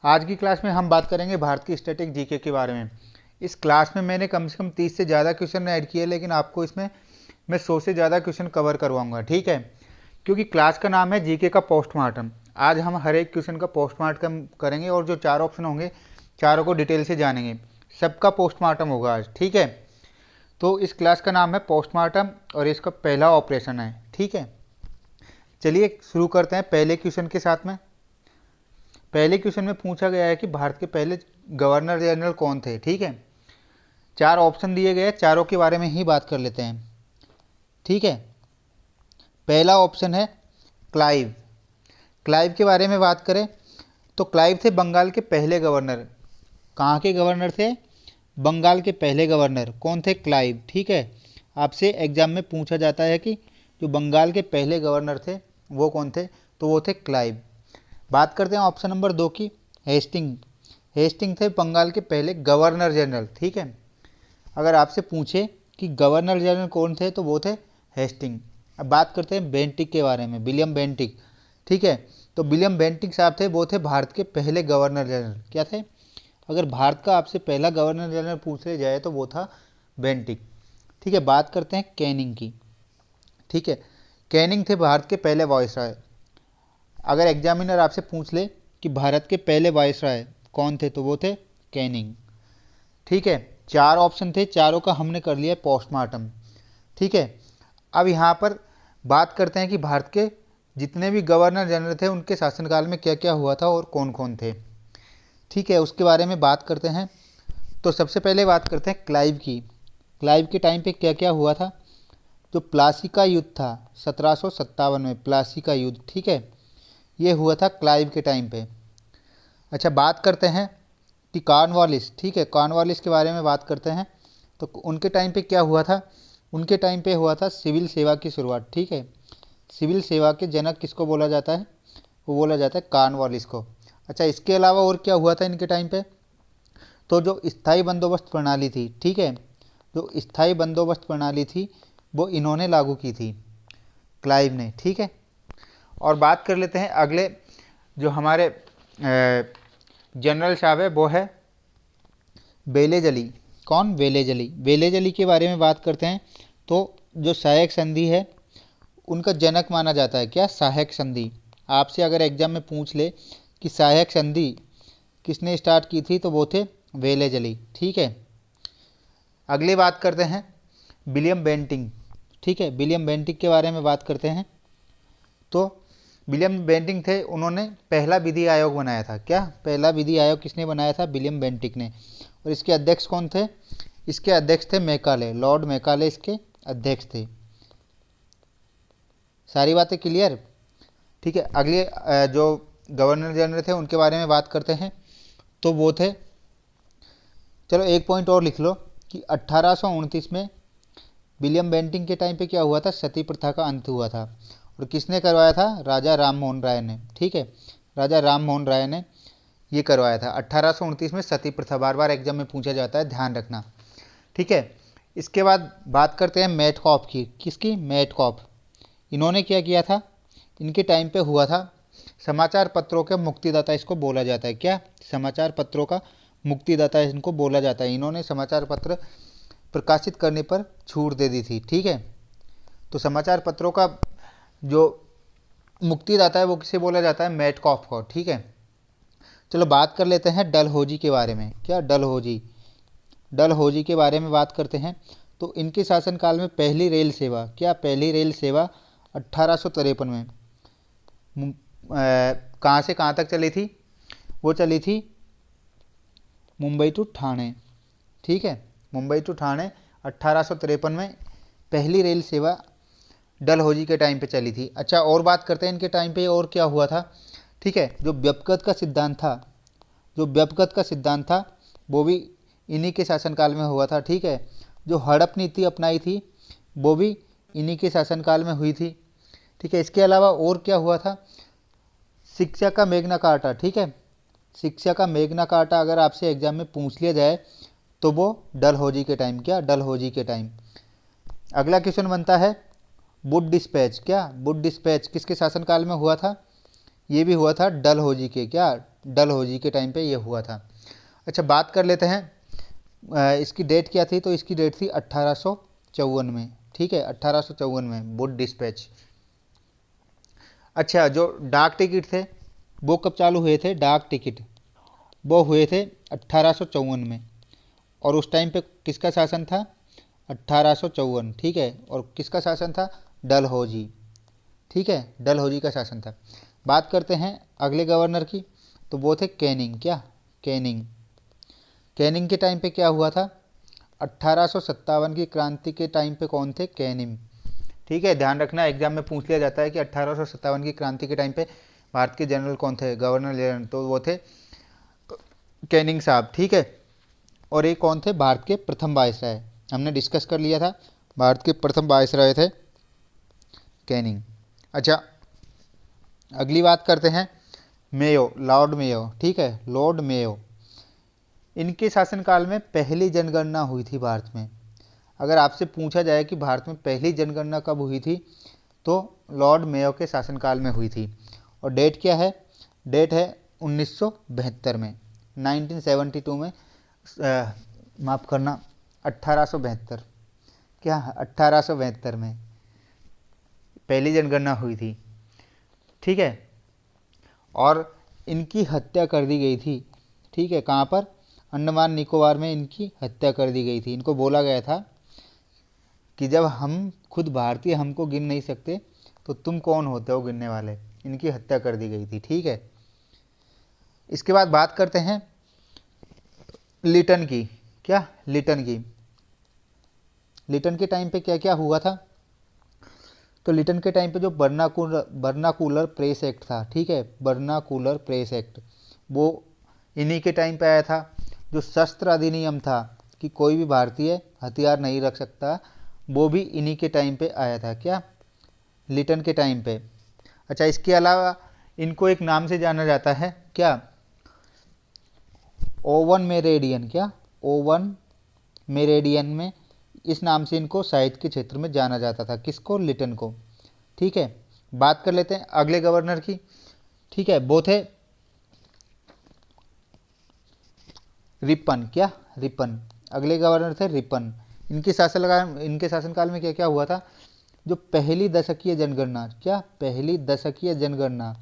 आज की क्लास में हम बात करेंगे भारत की स्टैटिक जीके के बारे में। इस क्लास में मैंने कम से कम 30 से ज़्यादा क्वेश्चन ऐड किए, लेकिन आपको इसमें मैं 100 से ज़्यादा क्वेश्चन कवर करवाऊंगा, ठीक है। क्योंकि क्लास का नाम है जीके का पोस्टमार्टम। आज हम हर एक क्वेश्चन का पोस्टमार्टम करेंगे और जो 4 ऑप्शन होंगे चारों को डिटेल से जानेंगे। सबका पोस्टमार्टम होगा आज, ठीक है। तो इस क्लास का नाम है पोस्टमार्टम और इसका पहला ऑपरेशन है, ठीक है। चलिए शुरू करते हैं पहले क्वेश्चन के साथ में। पहले क्वेश्चन में पूछा गया है कि भारत के पहले गवर्नर जनरल कौन थे, ठीक है। 4 ऑप्शन दिए गए, चारों के बारे में ही बात कर लेते हैं, ठीक है। पहला ऑप्शन है क्लाइव। क्लाइव के बारे में बात करें तो क्लाइव थे बंगाल के पहले गवर्नर। कहाँ के गवर्नर थे? बंगाल के पहले गवर्नर कौन थे? क्लाइव, ठीक है। आपसे एग्जाम में पूछा जाता है कि जो बंगाल के पहले गवर्नर थे वो कौन थे, तो वो थे क्लाइव। बात करते हैं ऑप्शन नंबर 2 की, हेस्टिंग। हेस्टिंग थे बंगाल के पहले गवर्नर जनरल, ठीक है। अगर आपसे पूछे कि गवर्नर जनरल कौन थे तो वो थे हेस्टिंग। अब बात करते हैं बेंटिक के बारे में, विलियम बेंटिक, ठीक है। तो विलियम बेंटिक साहब थे, वो थे भारत के पहले गवर्नर जनरल। क्या थे? अगर भारत का आपसे पहला गवर्नर जनरल पूछ ले जाए तो वो था बेंटिक, ठीक है। बात करते हैं कैनिंग की, ठीक है। कैनिंग थे भारत के पहले वायसराय। अगर एग्जामिनर आपसे पूछ ले कि भारत के पहले वायसराय कौन थे तो वो थे कैनिंग, ठीक है। 4 ऑप्शन थे, चारों का हमने कर लिया पोस्टमार्टम, ठीक है। अब यहाँ पर बात करते हैं कि भारत के जितने भी गवर्नर जनरल थे उनके शासनकाल में क्या क्या हुआ था और कौन कौन थे, ठीक है। उसके बारे में बात करते हैं। तो सबसे पहले बात करते हैं क्लाइव की। क्लाइव के टाइम पे क्या क्या हुआ था? जो प्लासी का युद्ध था 1757 में, प्लासी का युद्ध, ठीक है, ये हुआ था क्लाइव के टाइम पे। अच्छा, बात करते हैं कि कॉर्नवालिस, ठीक है, कॉर्नवालिस के बारे में बात करते हैं। तो उनके टाइम पे क्या हुआ था? उनके टाइम पे हुआ था सिविल सेवा की शुरुआत, ठीक है। सिविल सेवा के जनक किसको बोला जाता है? वो बोला जाता है कॉर्नवालिस को। अच्छा, इसके अलावा और क्या हुआ था इनके टाइम पे? तो जो स्थायी बंदोबस्त प्रणाली थी, ठीक है, जो स्थायी बंदोबस्त प्रणाली थी वो इन्होंने लागू की थी, क्लाइव ने, ठीक है। और बात कर लेते हैं अगले जो हमारे जनरल साहब है, वो है वेलेजली। कौन? वेलेजली। वेलेजली के बारे में बात करते हैं तो जो सहायक संधि है उनका जनक माना जाता है। क्या? सहायक संधि। आपसे अगर एग्जाम में पूछ ले कि सहायक संधि किसने स्टार्ट की थी तो वो थे वेलेजली, ठीक है। अगली बात करते हैं विलियम बेंटिक, ठीक है। विलियम बेंटिक के बारे में बात करते हैं। तो विलियम बेंटिक थे, उन्होंने पहला विधि आयोग बनाया था। क्या? पहला विधि आयोग किसने बनाया था? विलियम बेंटिक ने। और इसके अध्यक्ष कौन थे? इसके अध्यक्ष थे मैकाले, लॉर्ड मैकाले इसके अध्यक्ष थे। सारी बातें क्लियर, ठीक है। अगले जो गवर्नर जनरल थे उनके बारे में बात करते हैं। तो वो थे, चलो एक पॉइंट और लिख लो कि 1829 में विलियम बेंटिक के टाइम पे क्या हुआ था? सती प्रथा का अंत हुआ था। और किसने करवाया था? राजा राम मोहन राय ने, ठीक है। राजा राम मोहन राय ने ये करवाया था 1829 में सती प्रथा। बार बार एग्जाम में पूछा जाता है, ध्यान रखना, ठीक है। इसके बाद बात करते हैं मेटकॉफ की। किसकी? मेटकॉफ। इन्होंने क्या किया था? इनके टाइम पे हुआ था समाचार पत्रों के मुक्तिदाता इसको बोला जाता है। क्या? समाचार पत्रों का मुक्तिदाता इनको बोला जाता है। इन्होंने समाचार पत्र प्रकाशित करने पर छूट दे दी थी, ठीक है। तो समाचार पत्रों का जो मुक्तिदाता है वो किसे बोला जाता है? मेटकॉफ को, ठीक है। चलो बात कर लेते हैं डलहौजी के बारे में। क्या? डलहौजी। डलहौजी के बारे में बात करते हैं। तो इनके शासनकाल में पहली रेल सेवा, क्या? पहली रेल सेवा 1853 में कहाँ से कहाँ तक चली थी? वो चली थी मुंबई टू ठाणे, ठीक है। मुंबई टू ठाणे 1853 में पहली रेल सेवा डलहौजी के टाइम पे चली थी। अच्छा, और बात करते हैं इनके टाइम पे और क्या हुआ था, ठीक है। जो व्यपगत का सिद्धांत था, जो व्यपगत का सिद्धांत था वो भी इन्हीं के शासनकाल में हुआ था, ठीक है। जो हड़प नीति अपनाई थी वो भी इन्हीं के शासनकाल में हुई थी, ठीक है। इसके अलावा और क्या हुआ था? शिक्षा का मेग्ना कार्टा, ठीक है। शिक्षा का मेग्ना कार्टा अगर आपसे एग्जाम में पूछ लिया जाए तो वो डलहौजी के टाइम। क्या? डलहौजी के टाइम। अगला क्वेश्चन बनता है वुड डिस्पैच। क्या? वुड डिस्पैच किसके शासनकाल में हुआ था? ये भी हुआ था डलहौजी के, क्या? डलहौजी के टाइम पे ये हुआ था। अच्छा, बात कर लेते हैं इसकी डेट क्या थी। तो इसकी डेट थी 1854 में, ठीक है, 1854 में वुड डिस्पैच। अच्छा, जो डाक टिकट थे वो कब चालू हुए थे? डाक टिकट वो हुए थे 1854 में, और उस टाइम पे किसका शासन था? 1854, ठीक है। और किसका शासन था? डलहौजी, ठीक है, डलहौजी का शासन था। बात करते हैं अगले गवर्नर की, तो वो थे कैनिंग। क्या? कैनिंग। कैनिंग के टाइम पे क्या हुआ था? 1857 की क्रांति के टाइम पे कौन थे? कैनिंग, ठीक है। ध्यान रखना, एग्जाम में पूछ लिया जाता है कि 1857 की क्रांति के टाइम पे भारत के जनरल कौन थे, गवर्नर जनरल, तो वो थे कैनिंग साहब, ठीक है। और ये कौन थे? भारत के प्रथम वायसराय, हमने डिस्कस कर लिया था, भारत के प्रथम वायसराय थे कैनिंग। अच्छा, अगली बात करते हैं मेयो, लॉर्ड मेयो, ठीक है, लॉर्ड मेयो। इनके शासनकाल में पहली जनगणना हुई थी भारत में। अगर आपसे पूछा जाए कि भारत में पहली जनगणना कब हुई थी, तो लॉर्ड मेयो के शासनकाल में हुई थी। और डेट क्या है? डेट है 1972 में, 1972 में, माफ़ करना, 1872, क्या 1872 में पहली जनगणना हुई थी, ठीक है। और इनकी हत्या कर दी गई थी, ठीक है। कहाँ पर? अंडमान निकोबार में इनकी हत्या कर दी गई थी। इनको बोला गया था कि जब हम खुद भारतीय हमको गिन नहीं सकते तो तुम कौन होते हो गिनने वाले। इनकी हत्या कर दी गई थी, ठीक है। इसके बाद बात करते हैं लिटन की। क्या? लिटन की। लिटन के टाइम पे क्या क्या हुआ था? तो लिटन के टाइम पे जो बर्नाकूलर प्रेस एक्ट था, ठीक है, बर्नाकूलर प्रेस एक्ट, वो इन्हीं के टाइम पे आया था। जो शस्त्र अधिनियम था कि कोई भी भारतीय हथियार नहीं रख सकता, वो भी इन्हीं के टाइम पे आया था। क्या? लिटन के टाइम पे। अच्छा, इसके अलावा इनको एक नाम से जाना जाता है, क्या? Oven Meridian. क्या? ओवन मेरेडियन में, इस नाम से इनको साहित्य के क्षेत्र में जाना जाता था। किसको? लिटन को, ठीक है। बात कर लेते हैं अगले गवर्नर की, ठीक है, वो थे रिपन। क्या? रिपन। अगले गवर्नर थे रिपन। इनके शासनकाल में क्या क्या हुआ था? जो पहली दशकीय जनगणना, क्या? पहली दशकीय जनगणना,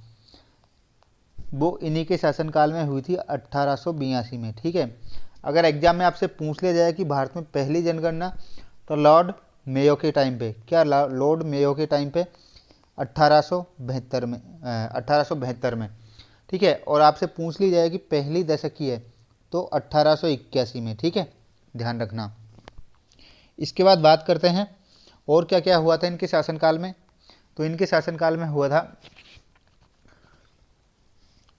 वो इन्हीं के शासनकाल में हुई थी 1882 में, ठीक है। अगर एग्जाम में आपसे पूछ लिया जाए कि भारत में पहली जनगणना, तो लॉर्ड मेयो के टाइम पे, क्या? लॉर्ड मेयो के टाइम पे 1872 में, ठीक है। और आपसे पूछ ली जाए कि पहली दशकीय, तो 1881 में, ठीक है, ध्यान रखना। इसके बाद बात करते हैं और क्या क्या हुआ था इनके शासनकाल में। तो इनके शासनकाल में हुआ था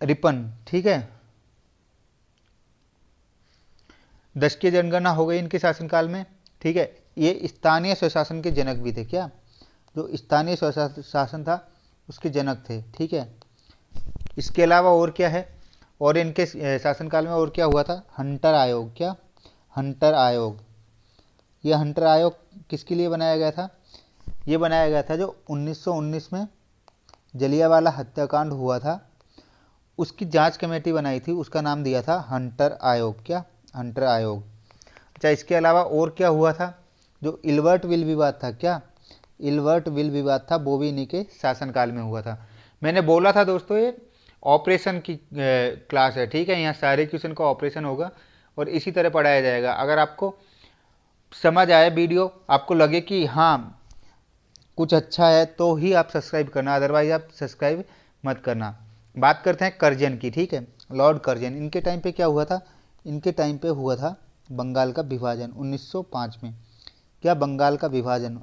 रिपन, ठीक है, दशकीय जनगणना हो गई इनके शासनकाल में, ठीक है। ये स्थानीय स्वशासन के जनक भी थे। क्या? जो स्थानीय स्वशासन था उसके जनक थे, ठीक है। इसके अलावा और क्या है? और इनके शासनकाल में और क्या हुआ था? हंटर आयोग। क्या? हंटर आयोग। यह हंटर आयोग किसके लिए बनाया गया था? ये बनाया गया था जो 1919 में जलियांवाला हत्याकांड हुआ था, उसकी जांच कमेटी बनाई थी, उसका नाम दिया था हंटर आयोग। क्या? हंटर आयोग। अच्छा, इसके अलावा और क्या हुआ था? जो इल्बर्ट विल विवाद था, क्या? इल्बर्ट विल विवाद था, वो भी इन्हीं के शासनकाल में हुआ था। मैंने बोला था दोस्तों, ये ऑपरेशन की क्लास है, ठीक है। यहाँ सारे क्वेश्चन का ऑपरेशन होगा और इसी तरह पढ़ाया जाएगा। अगर आपको समझ आए वीडियो, आपको लगे कि हाँ कुछ अच्छा है, तो ही आप सब्सक्राइब करना, अदरवाइज आप सब्सक्राइब मत करना। बात करते हैं कर्जन की, ठीक है, लॉर्ड कर्जन। इनके टाइम पे क्या हुआ था? इनके टाइम पे हुआ था बंगाल का विभाजन 1905 में। क्या? बंगाल का विभाजन।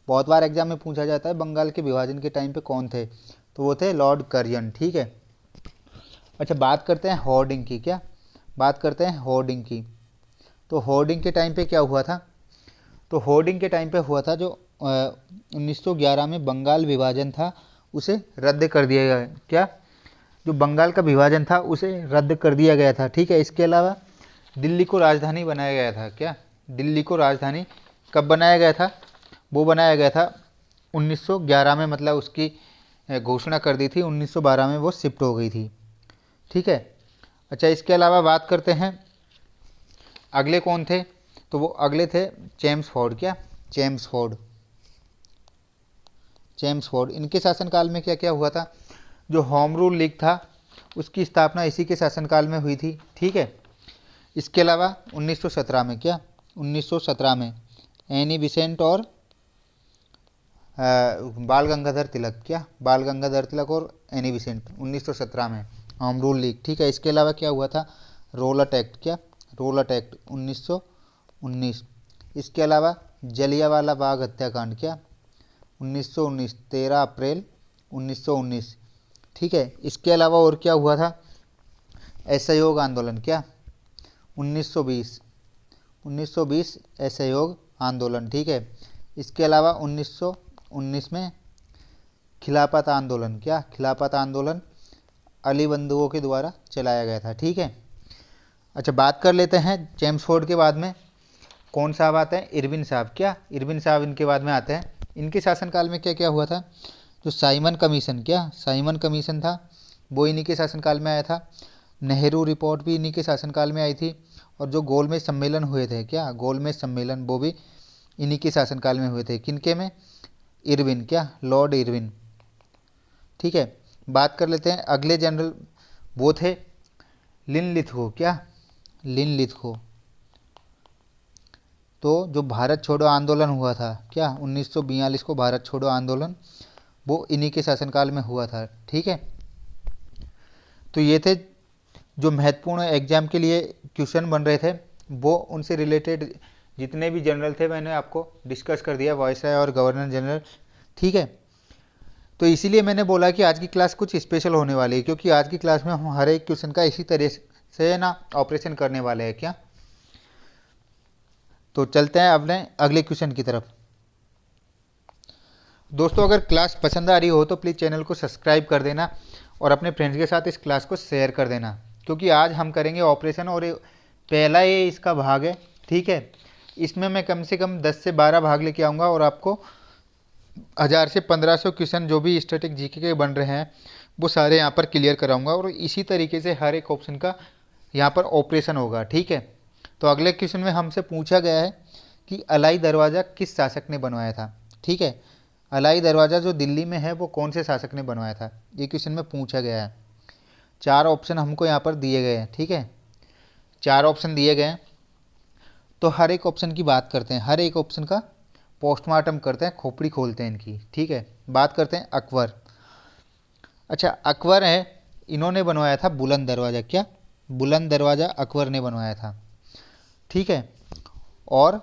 बहुत बार एग्जाम में पूछा जाता है बंगाल के विभाजन के टाइम पे कौन थे, तो वो थे लॉर्ड कर्जन, ठीक है। अच्छा, बात करते हैं होर्डिंग की। क्या? बात करते हैं होर्डिंग की। तो होर्डिंग के टाइम पे क्या हुआ था? तो होर्डिंग के टाइम पे हुआ था जो 1911 में बंगाल विभाजन था, उसे रद्द कर दिया गया। क्या? जो बंगाल का विभाजन था उसे रद्द कर दिया गया था, ठीक है। इसके अलावा दिल्ली को राजधानी बनाया गया था। क्या? दिल्ली को राजधानी कब बनाया गया था? वो बनाया गया था 1911 में, मतलब उसकी घोषणा कर दी थी, 1912 में वो शिफ्ट हो गई थी, ठीक है। अच्छा, इसके अलावा बात करते हैं अगले कौन थे, तो वो अगले थे चेम्सफोर्ड। क्या? चेम्सफोर्ड। चेम्सफोर्ड, इनके शासनकाल में क्या क्या हुआ था? जो होम रूल लीग था उसकी स्थापना इसी के शासनकाल में हुई थी। ठीक है। इसके अलावा 1917 में, क्या 1917 में एनी बिसेंट और बाल गंगाधर तिलक, क्या बाल गंगाधर तिलक और एनी बिसेंट 1917 में होम रूल लीग। ठीक है। इसके अलावा क्या हुआ था? Rowlatt Act. क्या? Rowlatt Act 1919। इसके अलावा जलियांवाला बाग हत्याकांड। क्या? 1919, 13 अप्रैल 1919। ठीक है। इसके अलावा और क्या हुआ था? असहयोग आंदोलन। क्या? 1920, 1920 असहयोग आंदोलन। ठीक है। इसके अलावा 1919 में खिलाफत आंदोलन। क्या? खिलाफत आंदोलन अली बंधुओं के द्वारा चलाया गया था। ठीक है। अच्छा, बात कर लेते हैं चेम्सफोर्ड के बाद में कौन साहब आते हैं? इरविन साहब। क्या? इरविन साहब इनके बाद में आते हैं। इनके शासनकाल में क्या क्या हुआ था? जो साइमन कमीशन, क्या साइमन कमीशन था, वो इन्हीं के शासनकाल में आया था। नेहरू रिपोर्ट भी इन्हीं के शासनकाल में आई थी। और जो गोलमेज सम्मेलन हुए थे, क्या गोलमेज सम्मेलन, वो भी इन्हीं के शासनकाल में हुए थे। किनके में? इरविन। क्या? Lord Irwin. ठीक है। बात कर लेते हैं अगले जनरल, वो थे लिनलिथगो। क्या? लिनलिथगो। तो जो भारत छोड़ो आंदोलन हुआ था, क्या 1942 को भारत छोड़ो आंदोलन, वो इन्हीं के शासनकाल में हुआ था। ठीक है। तो ये थे जो महत्वपूर्ण एग्जाम के लिए क्वेश्चन बन रहे थे, वो उनसे रिलेटेड जितने भी जनरल थे मैंने आपको डिस्कस कर दिया, वायसराय और गवर्नर जनरल। ठीक है। तो इसीलिए मैंने बोला कि आज की क्लास कुछ स्पेशल होने वाली है, क्योंकि आज की क्लास में हम हर एक क्वेश्चन का इसी तरह से ना ऑपरेशन करने वाले हैं। क्या? तो चलते हैं अपने अगले क्वेश्चन की तरफ। दोस्तों, अगर क्लास पसंद आ रही हो तो प्लीज़ चैनल को सब्सक्राइब कर देना और अपने फ्रेंड्स के साथ इस क्लास को शेयर कर देना, क्योंकि आज हम करेंगे ऑपरेशन और पहला ये इसका भाग है। ठीक है। इसमें मैं कम से कम 10 से 12 भाग लेके आऊँगा और आपको 1000 से 1500 क्वेश्चन जो भी स्टैटिक जीके के बन रहे हैं वो सारे यहाँ पर क्लियर कराऊंगा और इसी तरीके से हर एक ऑप्शन का यहाँ पर ऑपरेशन होगा। ठीक है। तो अगले क्वेश्चन में हमसे पूछा गया है कि अलाई दरवाज़ा किस शासक ने बनवाया था। ठीक है। अलाई दरवाज़ा जो दिल्ली में है वो कौन से शासक ने बनवाया था, ये क्वेश्चन में पूछा गया है। 4 ऑप्शन हमको यहाँ पर दिए गए हैं। ठीक है। 4 ऑप्शन दिए गए हैं, तो हर एक ऑप्शन की बात करते हैं, हर एक ऑप्शन का पोस्टमार्टम करते हैं, खोपड़ी खोलते हैं इनकी। ठीक है। बात करते हैं अकबर। अच्छा, अकबर है, इन्होंने बनवाया था बुलंद दरवाज़ा। क्या? बुलंद दरवाज़ा अकबर ने बनवाया था। ठीक है। और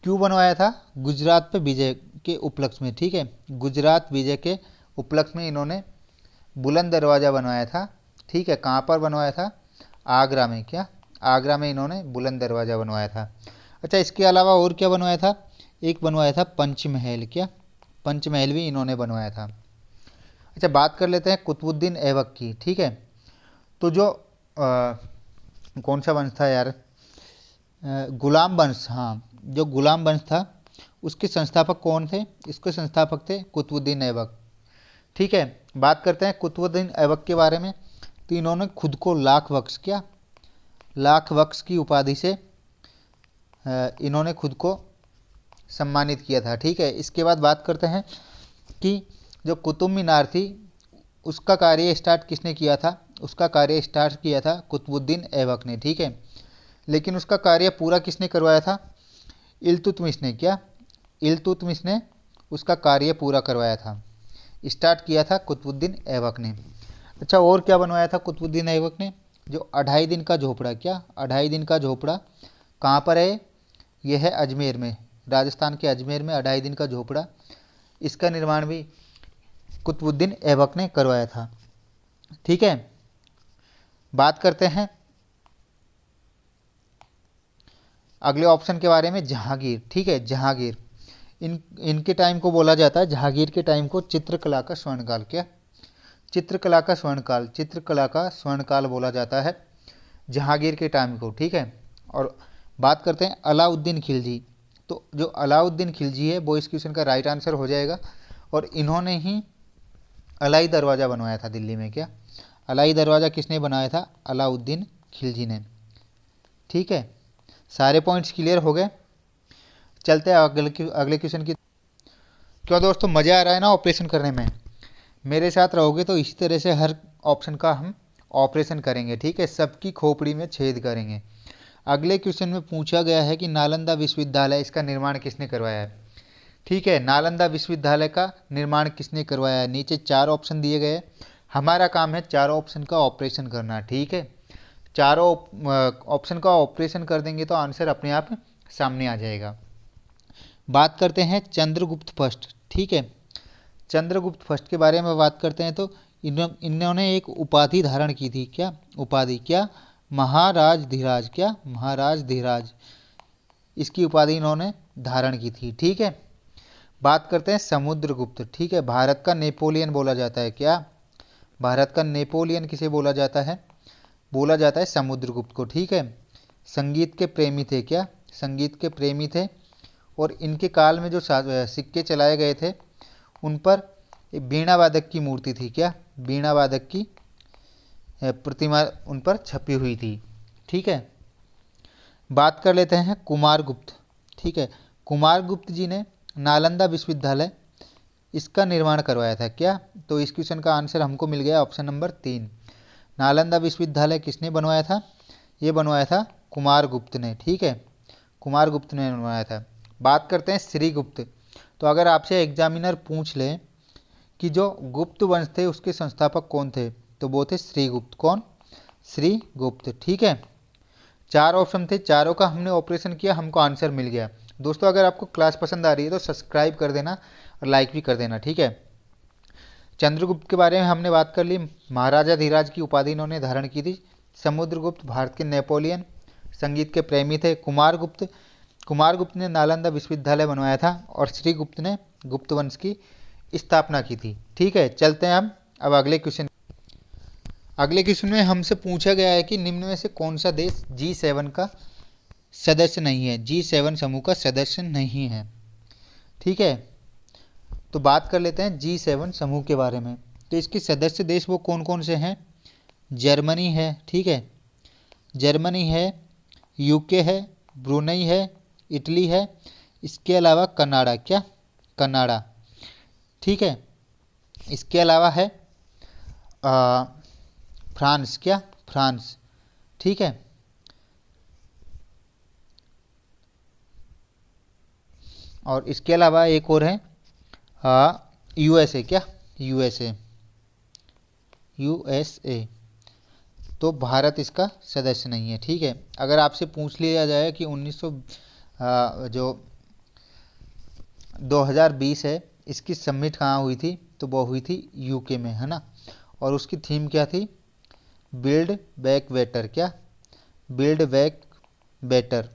क्यों बनवाया था? गुजरात पे विजय के उपलक्ष्य में। ठीक है। गुजरात विजय के उपलक्ष्य में इन्होंने बुलंद दरवाज़ा बनवाया था। ठीक है। कहाँ पर बनवाया था? आगरा में। क्या? आगरा में इन्होंने बुलंद दरवाज़ा बनवाया था। अच्छा, इसके अलावा और क्या बनवाया था? एक बनवाया था पंचमहल। क्या? पंचमहल भी इन्होंने बनवाया था। अच्छा, बात कर लेते हैं कुतुबुद्दीन ऐबक की। ठीक है। तो जो कौन सा वंश था यार, गुलाम वंश, हाँ, जो गुलाम वंश था उसके संस्थापक कौन थे? इसके संस्थापक थे कुतुबुद्दीन ऐबक। ठीक है। बात करते हैं कुतुबुद्दीन ऐबक के बारे में, तो इन्होंने खुद को लाख बख्श, क्या लाख बख्श की उपाधि से इन्होंने खुद को सम्मानित किया था। ठीक है। इसके बाद बात करते हैं कि जो कुतुब मीनार थी उसका कार्य स्टार्ट किसने किया था? उसका कार्य स्टार्ट किया था कुतुबुद्दीन ऐबक ने। ठीक है। लेकिन उसका कार्य पूरा किसने करवाया था? इल्तुतमिश ने। क्या? इल्तुतमिश ने उसका कार्य पूरा करवाया था, स्टार्ट किया था कुतुबुद्दीन ऐबक ने। अच्छा, और क्या बनवाया था कुतुबुद्दीन ऐबक ने? जो 2.5 दिन का झोपड़ा। क्या? 2.5 दिन का झोपड़ा कहाँ पर है? यह है अजमेर में, राजस्थान के अजमेर में 2.5 दिन का झोपड़ा, इसका निर्माण भी कुतुबुद्दीन ऐबक ने करवाया था। ठीक है। बात करते हैं अगले ऑप्शन के बारे में, जहांगीर। ठीक है। जहांगीर, इनके टाइम को बोला जाता है, जहांगीर के टाइम को चित्रकला का स्वर्णकाल। क्या? चित्रकला का स्वर्णकाल, चित्रकला का स्वर्णकाल बोला जाता है जहांगीर के टाइम को। ठीक है। और बात करते हैं अलाउद्दीन खिलजी। तो जो अलाउद्दीन खिलजी है वो इस क्वेश्चन का राइट आंसर हो जाएगा, और इन्होंने ही अलाई दरवाज़ा बनवाया था दिल्ली में। क्या? अलाई दरवाज़ा किसने बनाया था? अलाउद्दीन खिलजी ने। ठीक है, सारे पॉइंट्स क्लियर हो गए। चलते हैं अगले क्वेश्चन की। क्यों दोस्तों, मज़ा आ रहा है ना ऑपरेशन करने में? मेरे साथ रहोगे तो इसी तरह से हर ऑप्शन का हम ऑपरेशन करेंगे। ठीक है, सबकी खोपड़ी में छेद करेंगे। अगले क्वेश्चन में पूछा गया है कि नालंदा विश्वविद्यालय, इसका निर्माण किसने करवाया है? ठीक है, नालंदा विश्वविद्यालय का निर्माण किसने करवाया है? नीचे 4 ऑप्शन दिए गए। हमारा काम है चारों ऑप्शन का ऑपरेशन करना। ठीक है, चारों ऑप्शन का ऑपरेशन कर देंगे तो आंसर अपने आप सामने आ जाएगा। बात करते हैं चंद्रगुप्त फर्स्ट। ठीक है, चंद्रगुप्त फर्स्ट के बारे में बात करते हैं तो इन्होंने एक उपाधि धारण की थी। क्या उपाधि? क्या? महाराज धीराज। क्या? महाराज धीराज, इसकी उपाधि इन्होंने धारण की थी। ठीक है, बात करते हैं समुद्रगुप्त। ठीक है, भारत का नेपोलियन बोला जाता है। क्या? भारत का नेपोलियन किसे बोला जाता है? बोला जाता है समुद्रगुप्त को। ठीक है, संगीत के प्रेमी थे। क्या? संगीत के प्रेमी थे। और इनके काल में जो सिक्के चलाए गए थे उन पर वीणा वादक की मूर्ति थी। क्या? वीणा वादक की प्रतिमा उन पर छपी हुई थी। ठीक है, बात कर लेते हैं कुमारगुप्त। ठीक है, कुमारगुप्त जी ने नालंदा विश्वविद्यालय, इसका निर्माण करवाया था। क्या? तो इस क्वेश्चन का आंसर हमको मिल गया ऑप्शन नंबर 3। नालंदा विश्वविद्यालय किसने बनवाया था? ये बनवाया था कुमारगुप्त ने। ठीक है, कुमारगुप्त ने बनवाया था। बात करते हैं श्रीगुप्त। तो अगर आपसे एग्जामिनर पूछ ले कि जो गुप्त वंश थे उसके संस्थापक कौन थे, तो वो थे श्रीगुप्त। कौन? श्रीगुप्त। ठीक है, 4 ऑप्शन थे, चारों का हमने ऑपरेशन किया, हमको आंसर मिल गया। दोस्तों, अगर आपको क्लास पसंद आ रही है तो सब्सक्राइब कर देना और लाइक भी कर देना। ठीक है, चंद्रगुप्त के बारे में हमने बात कर ली। महाराजा धीराज की उपाधि इन्होंने धारण की थी। समुद्रगुप्त भारत के नेपोलियन, संगीत के प्रेमी थे। कुमारगुप्त ने नालंदा विश्वविद्यालय बनवाया था और श्रीगुप्त ने गुप्त वंश की स्थापना की थी। ठीक है, चलते हैं हम अब अगले क्वेश्चन। अगले क्वेश्चन में हमसे पूछा गया है कि निम्न में से कौन सा देश G7 का सदस्य नहीं है? G7 समूह का सदस्य नहीं है। ठीक है, तो बात कर लेते हैं G7 समूह के बारे में। तो इसके सदस्य देश वो कौन कौन से हैं? जर्मनी है। ठीक है, जर्मनी है, यूके है, ब्रुनई है, इटली है, इसके अलावा कनाडा। क्या? कनाडा। ठीक है, इसके अलावा है फ्रांस। क्या? फ्रांस। ठीक है, और इसके अलावा एक और है यूएसए। क्या? यूएसए। यूएसए। तो भारत इसका सदस्य नहीं है। ठीक है, अगर आपसे पूछ लिया जाए कि जो 2020 है इसकी समिट कहाँ हुई थी, तो वो हुई थी यूके में, है ना। और उसकी थीम क्या थी? Build back better. क्या? Build back better.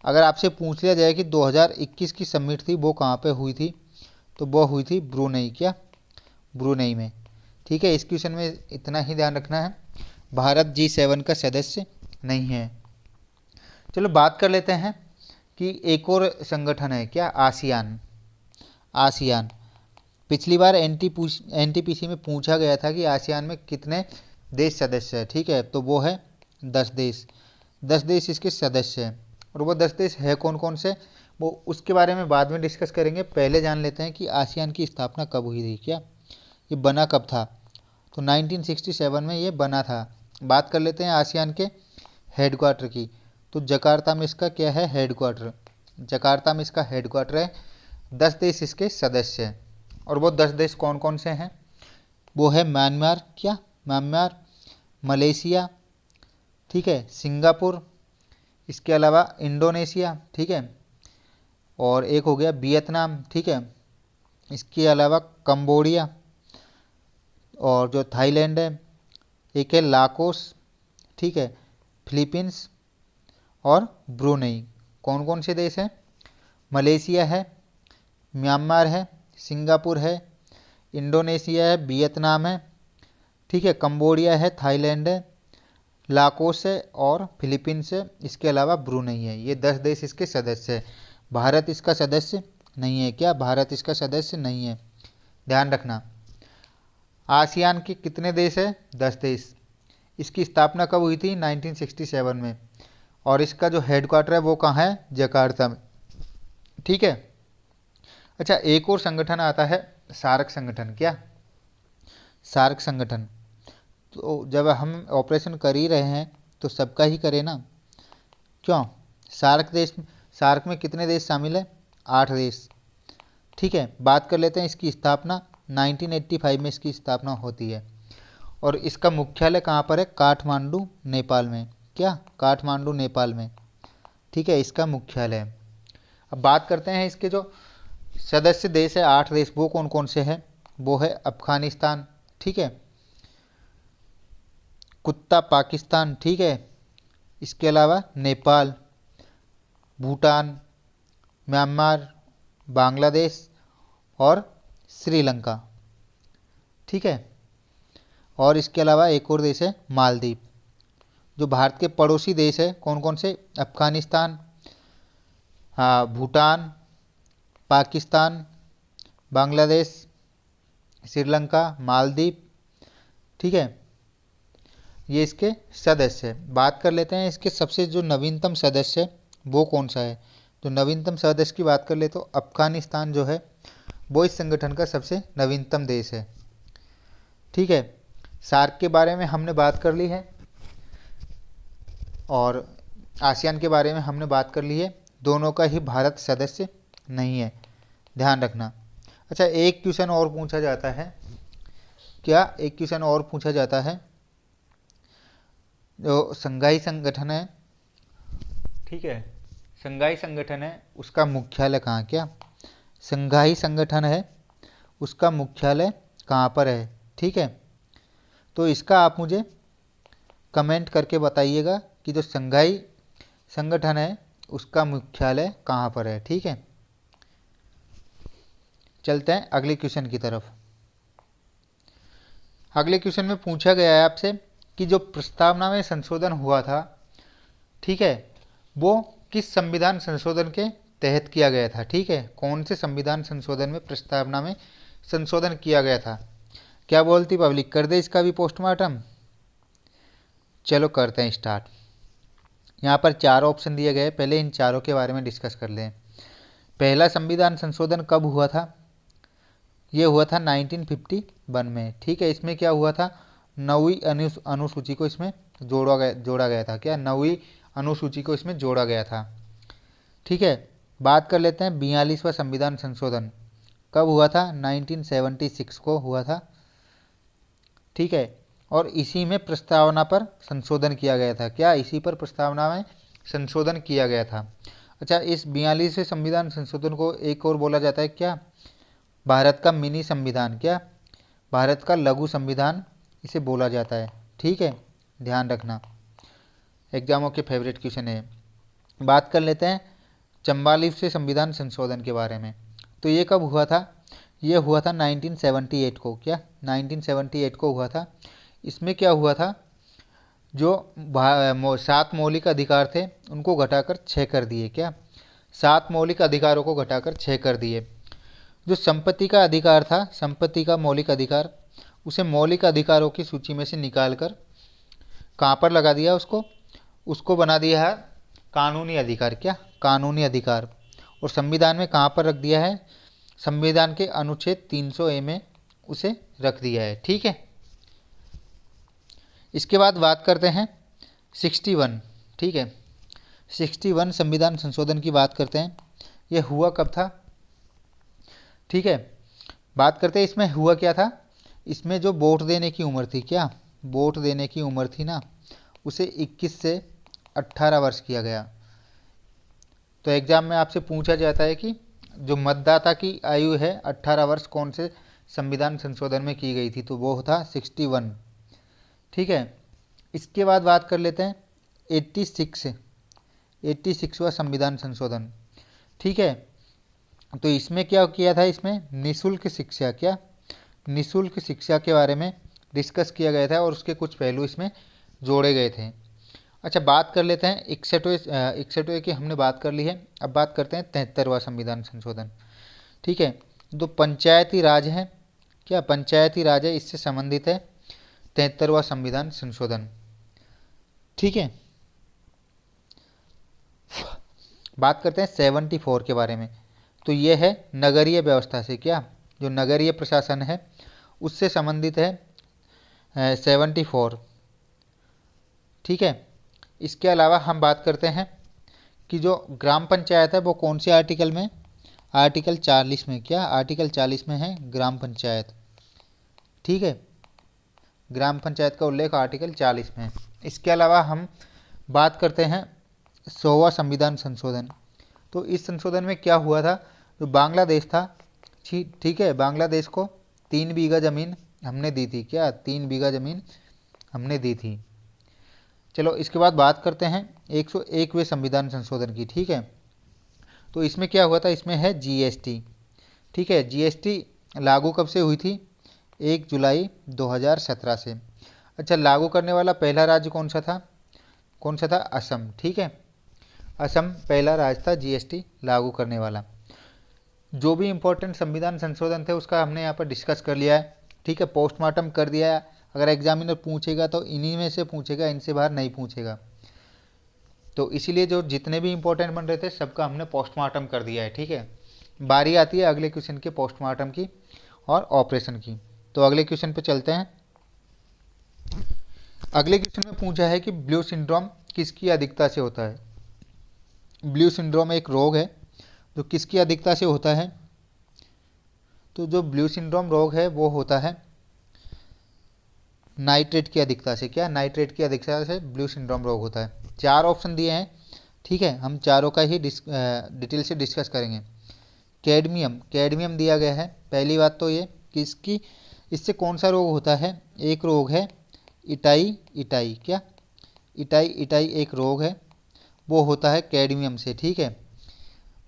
अगर आपसे पूछ लिया जाए कि 2021 की समिट थी वो कहाँ पे हुई थी, तो वो हुई थी ब्रुनई। क्या? ब्रुनई में। ठीक है, इस क्वेश्चन में इतना ही ध्यान रखना है, भारत G7 का सदस्य नहीं है। चलो बात कर लेते हैं कि एक और संगठन है। क्या? आसियान। आसियान। पिछली बार एनटीपीसी में पूछा गया था कि आसियान में कितने देश सदस्य हैं। ठीक है, तो वो है 10 देश। 10 देश इसके सदस्य हैं। और वो 10 देश है कौन कौन से, वो उसके बारे में बाद में डिस्कस करेंगे। पहले जान लेते हैं कि आसियान की स्थापना कब हुई थी। क्या? ये बना कब था? तो 1967 में ये बना था। बात कर लेते हैं आसियान के हेडक्वार्टर की। तो जकार्ता में इसका क्या है? हेडक्वार्टर। जकार्ता में इसका हेडक्वार्टर है। 10 देश इसके सदस्य हैं। और वो 10 देश कौन कौन से हैं? वो है म्यांमार। क्या? म्यांमार, मलेशिया, ठीक है, सिंगापुर, इसके अलावा इंडोनेशिया, ठीक है, और एक हो गया वियतनाम, ठीक है, इसके अलावा कंबोडिया, और जो थाईलैंड है, एक है लाकोस, ठीक है, फिलीपींस और ब्रुनई। कौन कौन से देश हैं? मलेशिया है, म्यांमार है, सिंगापुर है, इंडोनेशिया है, वियतनाम है, ठीक है, कंबोडिया है, थाईलैंड है, लाकोस है और फिलीपींस है, इसके अलावा ब्रुनई है। ये 10 देश इसके सदस्य है। भारत इसका सदस्य नहीं है। क्या? भारत इसका सदस्य नहीं है, ध्यान रखना। आसियान के कितने देश है? 10 देश। इसकी स्थापना कब हुई थी? 1967 में। और इसका जो हेडक्वार्टर है वो कहाँ है? जकार्ता में। ठीक है। अच्छा, एक और संगठन आता है सार्क संगठन। क्या? सार्क संगठन। तो जब हम ऑपरेशन कर ही रहे हैं तो सबका ही करें ना, क्यों? सार्क में कितने देश शामिल है? 8 देश। ठीक है। बात कर लेते हैं इसकी स्थापना 1985 में इसकी स्थापना होती है। और इसका मुख्यालय कहाँ पर है? काठमांडू, नेपाल में। क्या? काठमांडू, नेपाल में। ठीक है, इसका मुख्यालय है। अब बात करते हैं इसके जो सदस्य देश है 8 देश, वो कौन कौन से हैं? वो है अफगानिस्तान, ठीक है, कुत्ता पाकिस्तान, ठीक है, इसके अलावा नेपाल, भूटान, म्यांमार, बांग्लादेश और श्रीलंका। ठीक है। और इसके अलावा एक और देश है मालदीव। जो भारत के पड़ोसी देश है कौन कौन से? अफगानिस्तान, हाँ, भूटान, पाकिस्तान, बांग्लादेश, श्रीलंका, मालदीव। ठीक है, ये इसके सदस्य है। बात कर लेते हैं इसके सबसे जो नवीनतम सदस्य है वो कौन सा है। तो नवीनतम सदस्य की बात कर ले तो अफगानिस्तान जो है वो इस संगठन का सबसे नवीनतम देश है। ठीक है। सार्क के बारे में हमने बात कर ली है और आसियान के बारे में हमने बात कर ली है। दोनों का ही भारत सदस्य नहीं है, ध्यान रखना। अच्छा, एक क्वेश्चन और पूछा जाता है। क्या? एक क्वेश्चन और पूछा जाता है। जो संघाई संगठन है, ठीक है, संघाई संगठन है, उसका मुख्यालय कहाँ? क्या? संघाई संगठन है, उसका मुख्यालय कहाँ पर है? ठीक है। तो इसका आप मुझे कमेंट करके बताइएगा कि जो संघाई संगठन है उसका मुख्यालय कहाँ पर है। ठीक है। चलते हैं अगले क्वेश्चन की तरफ। अगले क्वेश्चन में पूछा गया है आपसे कि जो प्रस्तावना में संशोधन हुआ था, ठीक है, वो किस संविधान संशोधन के तहत किया गया था? ठीक है, कौन से संविधान संशोधन में प्रस्तावना में संशोधन किया गया था? क्या बोलती पब्लिक? कर दे इसका भी पोस्टमार्टम। चलो करते हैं स्टार्ट। यहाँ पर 4 ऑप्शन दिए गए, पहले इन चारों के बारे में डिस्कस कर लें। पहला संविधान संशोधन कब हुआ था? ये हुआ था 1951 में। ठीक है। इसमें क्या हुआ था? 9वीं अनुसूची को इसमें जोड़ा गया था। क्या? 9वीं अनुसूची को इसमें जोड़ा गया था। ठीक है। बात कर लेते हैं 42वां संविधान संशोधन कब हुआ था? 1976 को हुआ था। ठीक है। और इसी में प्रस्तावना पर संशोधन किया गया था। क्या? इसी पर प्रस्तावना में संशोधन किया गया था। अच्छा, इस 42वें संविधान संशोधन को एक और बोला जाता है क्या? भारत का मिनी संविधान। क्या? भारत का लघु संविधान इसे बोला जाता है। ठीक है, ध्यान रखना, एग्जामों के फेवरेट क्वेश्चन है। बात कर लेते हैं 44वें संविधान संशोधन के बारे में। तो ये कब हुआ था? ये हुआ था 1978 को। क्या? 1978 को हुआ था। इसमें क्या हुआ था? जो 7 मौलिक अधिकार थे उनको घटाकर 6 कर दिए। क्या? 7 मौलिक अधिकारों को घटाकर 6 कर दिए। जो संपत्ति का अधिकार था, संपत्ति का मौलिक अधिकार, उसे मौलिक अधिकारों की सूची में से निकालकर कहाँ पर लगा दिया? उसको बना दिया है कानूनी अधिकार। क्या? कानूनी अधिकार। और संविधान में कहाँ पर रख दिया है? संविधान के अनुच्छेद 300A में उसे रख दिया है। ठीक है। इसके बाद बात करते हैं 61। ठीक है, 61 संविधान संशोधन की बात करते हैं। यह हुआ कब था? ठीक है, बात करते हैं इसमें हुआ क्या था। इसमें जो वोट देने की उम्र थी, क्या वोट देने की उम्र थी ना, उसे 21 से 18 वर्ष किया गया। तो एग्जाम में आपसे पूछा जाता है कि जो मतदाता की आयु है 18 वर्ष कौन से संविधान संशोधन में की गई थी, तो वो था 61। ठीक है। इसके बाद बात कर लेते हैं 86वां संविधान संशोधन। ठीक है, तो इसमें क्या किया था? इसमें निःशुल्क शिक्षा, क्या निःशुल्क शिक्षा के बारे में डिस्कस किया गया था और उसके कुछ पहलू इसमें जोड़े गए थे। अच्छा, बात कर लेते हैं 61वें की हमने बात कर ली है। अब बात करते हैं 73वां संविधान संशोधन। ठीक है, जो पंचायती राज है, क्या पंचायती राज है, इससे संबंधित है 73वां संविधान संशोधन। ठीक है, बात करते हैं 74 के बारे में। तो ये है नगरीय व्यवस्था से, क्या जो नगरीय प्रशासन है उससे संबंधित है 74। ठीक है, इसके अलावा हम बात करते हैं कि जो ग्राम पंचायत है वो कौन से आर्टिकल में, आर्टिकल 40 में, क्या आर्टिकल 40 में है ग्राम पंचायत। ठीक है, ग्राम पंचायत का उल्लेख आर्टिकल 40 में है। इसके अलावा हम बात करते हैं 100वां संविधान संशोधन। तो इस संशोधन में क्या हुआ था, जो बांग्लादेश था, ठीक है, बांग्लादेश को 3 बीघा ज़मीन हमने दी थी, क्या 3 बीघा ज़मीन हमने दी थी। चलो इसके बाद बात करते हैं 101वें संविधान संशोधन की। ठीक है, तो इसमें क्या हुआ था, इसमें है जीएसटी। ठीक है, जीएसटी लागू कब से हुई थी, 1 जुलाई 2017 से। अच्छा, लागू करने वाला पहला राज्य कौन सा था, कौन सा था, असम। ठीक है, असम पहला राज्य था जीएसटी लागू करने वाला। जो भी इम्पोर्टेंट संविधान संशोधन थे उसका हमने यहाँ पर डिस्कस कर लिया है। ठीक है, पोस्टमार्टम कर दिया है। अगर एग्जामिनर पूछेगा तो इन्हीं में से पूछेगा, इनसे बाहर नहीं पूछेगा। तो इसीलिए जो जितने भी इम्पोर्टेंट बन रहे थे सबका हमने पोस्टमार्टम कर दिया है। ठीक है, बारी आती है अगले क्वेश्चन के पोस्टमार्टम की और ऑपरेशन की। तो अगले क्वेश्चन पे चलते हैं। अगले क्वेश्चन में पूछा है कि ब्लू सिंड्रोम किसकी अधिकता से होता है। ब्लू सिंड्रोम एक रोग है जो किसकी अधिकता से होता है। तो जो ब्लू सिंड्रोम रोग है वो होता है नाइट्रेट की अधिकता से, क्या नाइट्रेट की अधिकता से ब्लू सिंड्रोम रोग होता है। 4 ऑप्शन दिए हैं। ठीक है, हम चारों का ही डिटेल से डिस्कस करेंगे। कैडमियम दिया गया है। पहली बात तो ये किसकी, इससे कौन सा रोग होता है, एक रोग है इटाई, क्या इटाई एक रोग है, वो होता है कैडमियम से। ठीक है,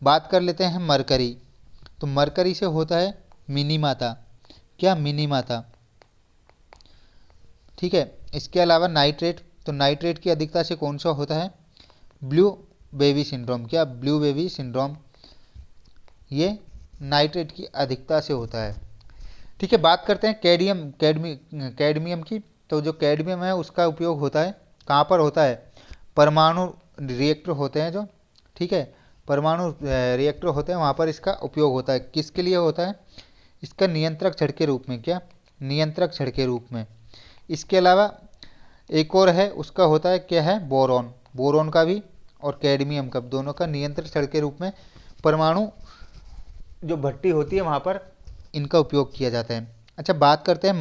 बात कर लेते हैं मरकरी। तो मरकरी से होता है मिनीमाता, क्या मिनीमाता। ठीक है, इसके अलावा नाइट्रेट, तो नाइट्रेट की अधिकता से कौन सा होता है, ब्लू बेबी सिंड्रोम, क्या ब्लू बेबी सिंड्रोम, ये नाइट्रेट की अधिकता से होता है। ठीक है, बात करते हैं कैडमियम की। तो जो कैडमियम है उसका उपयोग होता है कहाँ पर होता है, परमाणु रिएक्टर होते हैं जो, ठीक है, परमाणु रिएक्टर होते हैं वहाँ पर इसका उपयोग होता है। किसके लिए होता है, इसका नियंत्रक छड़ के रूप में, क्या नियंत्रक छड़ के रूप में। इसके अलावा एक और है, उसका होता है क्या है, बोरॉन का भी और कैडमियम का, दोनों का नियंत्रक छड़ के रूप में परमाणु जो भट्टी होती है वहाँ पर इनका उपयोग किया जाता है। अच्छा, बात करते हैं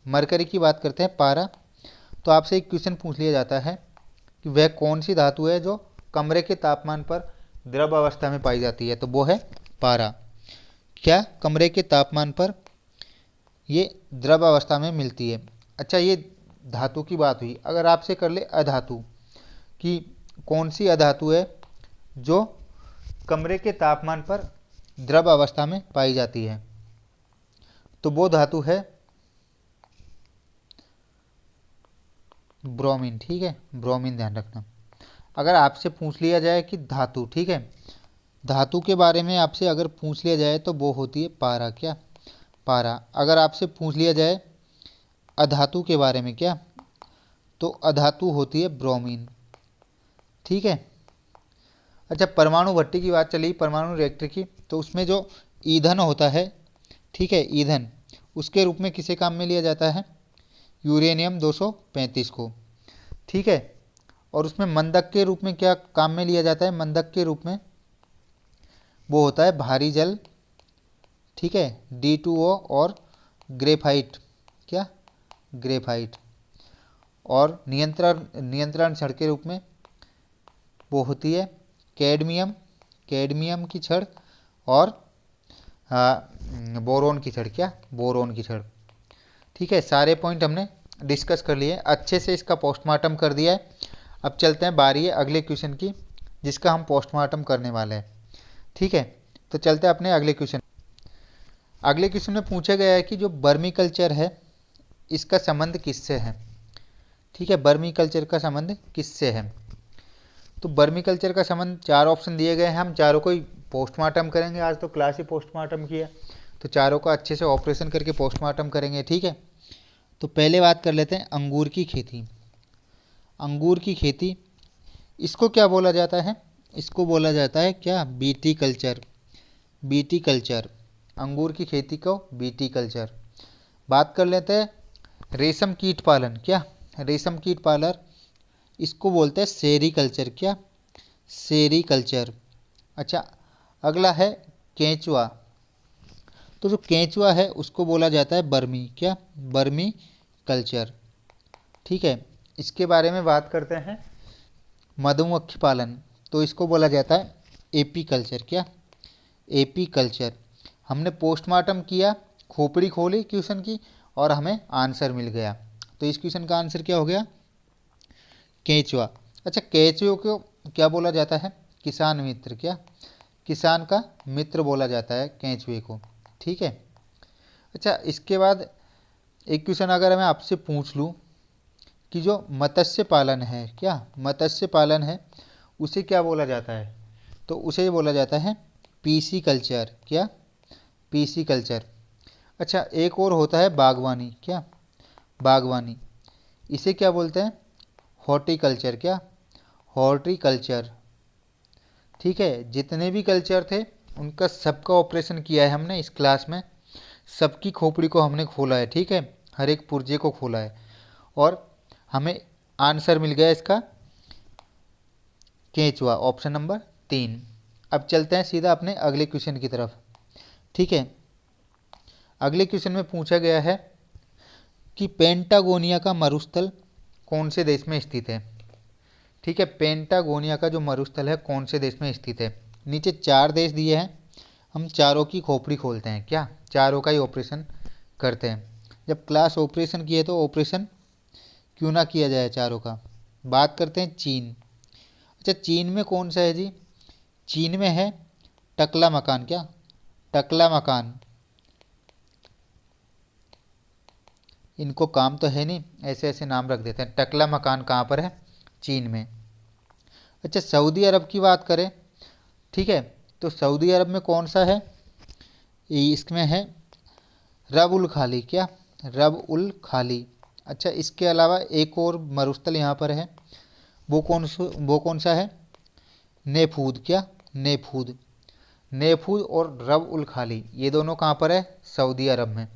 मरकरी की बात करते हैं, पारा। तो आपसे एक क्वेश्चन पूछ लिया जाता है कि वह कौन सी धातु है जो कमरे के तापमान पर द्रव अवस्था में पाई जाती है। तो वो है पारा, क्या कमरे के तापमान पर ये द्रव अवस्था में मिलती है। अच्छा, ये धातु की बात हुई। अगर आपसे कर ले अधातु कि कौन सी अधातु है जो कमरे के तापमान पर द्रव अवस्था में पाई जाती है, तो वो धातु है ब्रोमीन। ठीक है, ब्रोमीन ध्यान रखना। अगर आपसे पूछ लिया जाए कि धातु, ठीक है, धातु के बारे में आपसे अगर पूछ लिया जाए तो वो होती है पारा, क्या पारा। अगर आपसे पूछ लिया जाए अधातु के बारे में, क्या तो अधातु होती है ब्रोमीन। ठीक है। अच्छा, परमाणु भट्टी की बात चली, परमाणु रिएक्टर की, तो उसमें जो ईंधन होता है, ठीक है, ईंधन उसके रूप में किसे काम में लिया जाता है, यूरेनियम 235 को। ठीक है, और उसमें मंदक के रूप में क्या काम में लिया जाता है, मंदक के रूप में वो होता है भारी जल, ठीक है, D2O और ग्रेफाइट, क्या ग्रेफाइट। और नियंत्रण छड़ के रूप में वो होती है कैडमियम की छड़ और बोरोन की छड़, क्या बोरोन की छड़। ठीक है, सारे पॉइंट हमने डिस्कस कर लिए, अच्छे से इसका पोस्टमार्टम कर दिया है। अब चलते हैं, बारी है अगले क्वेश्चन की जिसका हम पोस्टमार्टम करने वाले हैं। ठीक है, तो चलते हैं अपने अगले क्वेश्चन। अगले क्वेश्चन में पूछा गया है कि जो बर्मी कल्चर है इसका संबंध किससे है। ठीक है, बर्मी कल्चर का संबंध किससे है। तो बर्मी कल्चर का संबंध 4 ऑप्शन दिए गए हैं, हम चारों को ही पोस्टमार्टम करेंगे। आज तो क्लास ही पोस्टमार्टम किया, तो चारों का अच्छे से ऑपरेशन करके पोस्टमार्टम करेंगे, ठीक है। तो पहले बात कर लेते हैं अंगूर की खेती। अंगूर की खेती, इसको क्या बोला जाता है? इसको बोला जाता है क्या? BT culture. बीटी कल्चर, अंगूर की खेती को बीटी कल्चर। बात कर लेते हैं रेशम कीट पालन। क्या? रेशम कीट पालन, इसको बोलते हैं सेरीकल्चर। क्या? सेरीकल्चर। अच्छा, अगला है केंचुआ। तो जो केंचुआ है उसको बोला जाता है बर्मी। क्या? बर्मी कल्चर, ठीक है। इसके बारे में बात करते हैं मधुमक्खी पालन, तो इसको बोला जाता है एपी कल्चर। क्या? AP culture. हमने पोस्टमार्टम किया, खोपड़ी खोली क्वेश्चन की और हमें आंसर मिल गया। तो इस क्वेश्चन का आंसर क्या हो गया? केंचुआ। अच्छा, केंचुए को क्या बोला जाता है? किसान मित्र। क्या? किसान का मित्र बोला जाता है केंचुए को, ठीक है। अच्छा, इसके बाद एक क्वेश्चन अगर मैं आपसे पूछ लूँ कि जो मत्स्य पालन है, क्या मत्स्य पालन है, उसे क्या बोला जाता है? तो उसे बोला जाता है पीसी कल्चर। क्या? PC culture. अच्छा, एक और होता है बागवानी। क्या? बागवानी, इसे क्या बोलते हैं? हॉर्टिकल्चर। क्या? हॉर्टिकल्चर, ठीक है। जितने भी कल्चर थे उनका सबका ऑपरेशन किया है हमने इस क्लास में। सबकी खोपड़ी को हमने खोला है, ठीक है। हर एक पुर्जे को खोला है और हमें आंसर मिल गया इसका केंचुआ, ऑप्शन नंबर 3। अब चलते हैं सीधा अपने अगले क्वेश्चन की तरफ, ठीक है। अगले क्वेश्चन में पूछा गया है कि पेंटागोनिया का मरुस्थल कौन से देश में स्थित है? ठीक है, पेंटागोनिया का जो मरुस्थल है कौन से देश में स्थित है? नीचे 4 देश दिए हैं, हम चारों की खोपड़ी खोलते हैं। क्या? चारों का ही ऑपरेशन करते हैं। जब क्लास ऑपरेशन किए तो ऑपरेशन क्यों ना किया जाए चारों का। बात करते हैं चीन। अच्छा, चीन में कौन सा है जी? चीन में है टकला मकान। क्या? टकला मकान। इनको काम तो है नहीं, ऐसे ऐसे नाम रख देते हैं। टकला मकान कहाँ पर है? चीन में। अच्छा, सऊदी अरब की बात करें, ठीक है, तो सऊदी अरब में कौन सा है? इसमें है रब उल खाली। क्या? रब उल खाली। अच्छा, इसके अलावा एक और मरुस्थल यहाँ पर है, वो कौन सा है? नेफूद। क्या? नेफूद। नेफूद और रब उल खाली, ये दोनों कहाँ पर है? सऊदी अरब में।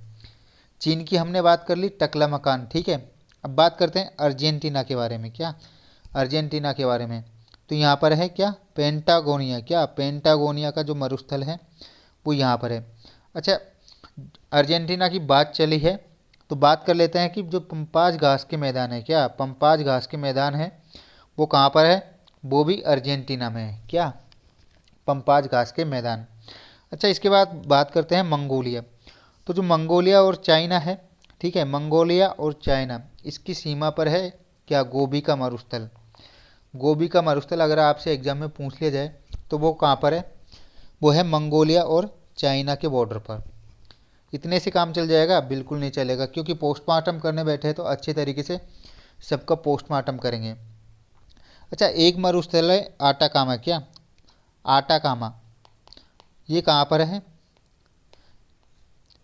चीन की हमने बात कर ली, टकला मकान, ठीक है। अब बात करते हैं अर्जेंटीना के बारे में। क्या? अर्जेंटीना के बारे में, तो यहाँ पर है क्या? पेंटागोनिया। क्या? पेंटागोनिया का जो मरुस्थल है वो यहाँ पर है। अच्छा, अर्जेंटीना की बात चली है तो बात कर लेते हैं कि जो पंपाज घास के मैदान है, क्या पंपाज घास के मैदान है, वो कहाँ पर है? वो भी अर्जेंटीना में है। क्या? पंपाज घास के मैदान। अच्छा, इसके बाद बात करते हैं मंगोलिया। तो जो मंगोलिया और चाइना है, ठीक है, मंगोलिया और चाइना, इसकी सीमा पर है क्या? गोबी का मरुस्थल। गोबी का मरुस्थल अगर आपसे एग्जाम में पूछ लिया जाए तो वो कहाँ पर है? वो है मंगोलिया और चाइना के बॉर्डर पर। इतने से काम चल जाएगा? बिल्कुल नहीं चलेगा, क्योंकि पोस्टमार्टम करने बैठे हैं तो अच्छे तरीके से सबका पोस्टमार्टम करेंगे। अच्छा, एक मरुस्थल है आटाकामा। क्या? आटाकामा, ये कहाँ पर है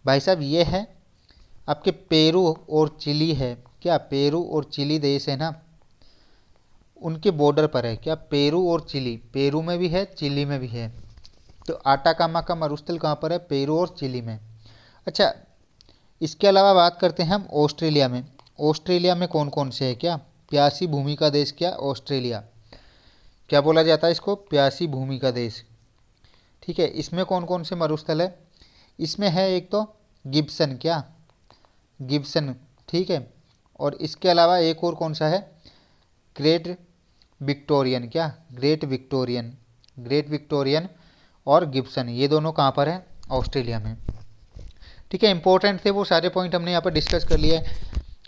भाई साहब? ये है आपके पेरू और चिली है। क्या? पेरू और चिली देश है ना, उनके बॉर्डर पर है। क्या? पेरू और चिली, पेरू में भी है, चिली में भी है। तो आटाकामा का मरुस्थल कहाँ पर है? पेरू और चिली में। अच्छा, इसके अलावा बात करते हैं हम ऑस्ट्रेलिया में। ऑस्ट्रेलिया में कौन कौन से है? क्या? प्यासी भूमि का देश। क्या? ऑस्ट्रेलिया। क्या बोला जाता है इसको? प्यासी भूमि का देश, ठीक है। इसमें कौन कौन से मरुस्थल है? इसमें है एक तो गिब्सन। क्या? गिब्सन, ठीक है। और इसके अलावा एक और कौन सा है? Great Victorian. क्या? Great Victorian. ग्रेट विक्टोरियन और गिब्सन, ये दोनों कहाँ पर है? ऑस्ट्रेलिया में, ठीक है। इंपॉर्टेंट थे वो सारे पॉइंट हमने यहाँ पर डिस्कस कर लिए।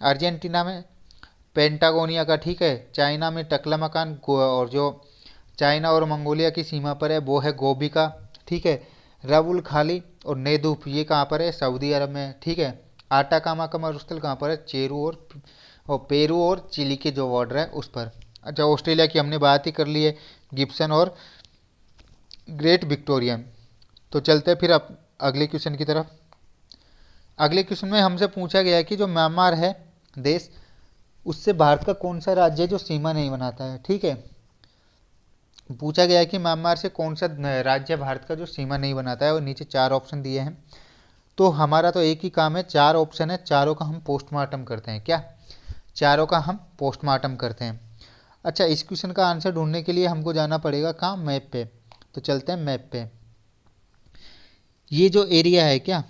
अर्जेंटीना में पेंटागोनिया का, ठीक है। चाइना में टकला मकान, और जो चाइना और मंगोलिया की सीमा पर है वो है गोबी का, ठीक है। रबुल खाली और नेदूफ, ये कहाँ पर है? सऊदी अरब में, ठीक है। आटाकामा का मरुस्थल कहाँ पर है? चेरू और पेरू और चिली के जो बॉर्डर है उस पर। अच्छा, ऑस्ट्रेलिया की हमने बात ही कर ली है, गिब्सन और ग्रेट विक्टोरियन। तो चलते हैं फिर अब अगले क्वेश्चन की तरफ। अगले क्वेश्चन में हमसे पूछा गया है कि जो म्यांमार है देश, उससे भारत का कौन सा राज्य है जो सीमा नहीं बनाता है। ठीक है, पूछा गया है कि म्यांमार से कौन सा राज्य भारत का जो सीमा नहीं बनाता है, और नीचे 4 ऑप्शन दिए हैं। तो हमारा तो एक ही काम है, 4 ऑप्शन है, चारों का हम पोस्टमार्टम करते हैं। क्या? चारों का हम पोस्टमार्टम करते हैं। अच्छा, इस क्वेश्चन का आंसर ढूंढने के लिए हमको जाना पड़ेगा कहाँ? मैप पे। तो चलते हैं मैप पे। ये जो एरिया है क्या,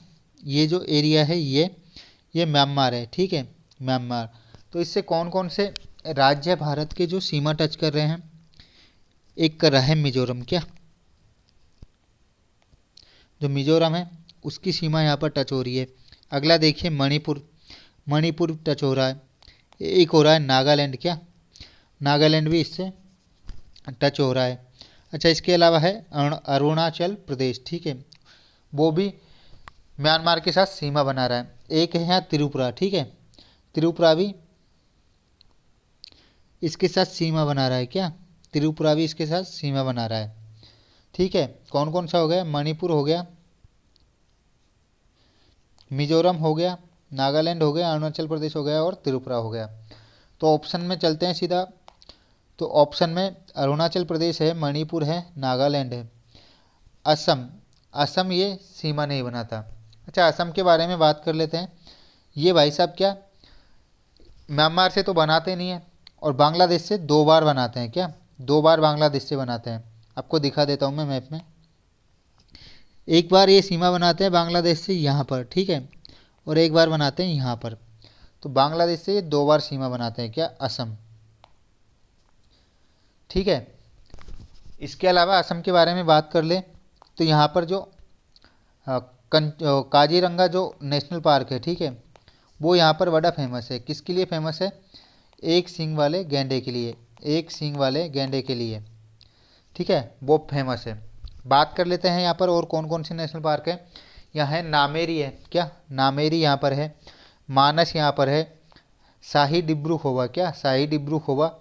ये जो एरिया है ये म्यांमार है। ठीक है, म्यांमार। तो इससे कौन कौन से राज्य भारत के जो सीमा टच कर रहे हैं? एक कर रहा है मिजोरम। क्या? जो मिजोरम है उसकी सीमा यहाँ पर टच हो रही है। अगला देखिए मणिपुर, मणिपुर टच हो रहा है। एक हो रहा है नागालैंड। क्या? नागालैंड भी इससे टच हो रहा है। अच्छा, इसके अलावा है अरुणाचल प्रदेश। ठीक है, वो भी म्यांमार के साथ सीमा बना रहा है। एक है यहाँ त्रिपुरा। ठीक है, त्रिपुरा भी इसके साथ सीमा बना रहा है। क्या? त्रिपुरा भी इसके साथ सीमा बना रहा है। ठीक है, कौन कौन सा हो गया? मणिपुर हो गया, मिजोरम हो गया, नागालैंड हो गया, अरुणाचल प्रदेश हो गया और त्रिपुरा हो गया। तो ऑप्शन में चलते हैं सीधा। तो ऑप्शन में अरुणाचल प्रदेश है, मणिपुर है, नागालैंड है, असम। असम ये सीमा नहीं बनाता। अच्छा, असम के बारे में बात कर लेते हैं। ये भाई साहब क्या म्यांमार से तो बनाते नहीं है, और बांग्लादेश से 2 बार बनाते हैं। क्या? 2 बार बांग्लादेश से बनाते हैं। आपको दिखा देता हूँ मैं मैप में। एक बार ये सीमा बनाते हैं बांग्लादेश से यहाँ पर। ठीक है, और एक बार बनाते हैं यहाँ पर। तो बांग्लादेश से ये 2 बार सीमा बनाते हैं। क्या? असम। ठीक है, इसके अलावा असम के बारे में बात कर ले तो यहाँ पर जो काजीरंगा जो नेशनल पार्क है, ठीक है, वो यहाँ पर बड़ा फेमस है। किसके लिए फेमस है? एक सींग वाले गैंडे के लिए। एक सींग वाले गैंडे के लिए। ठीक है, वो फेमस है। बात कर लेते हैं यहाँ पर और कौन कौन से नेशनल पार्क है। यहाँ है नामेरी है। क्या? नामेरी यहाँ पर है, मानस यहाँ पर है, शाही डिब्रू खोवा। क्या? शाही डिब्रू खोवा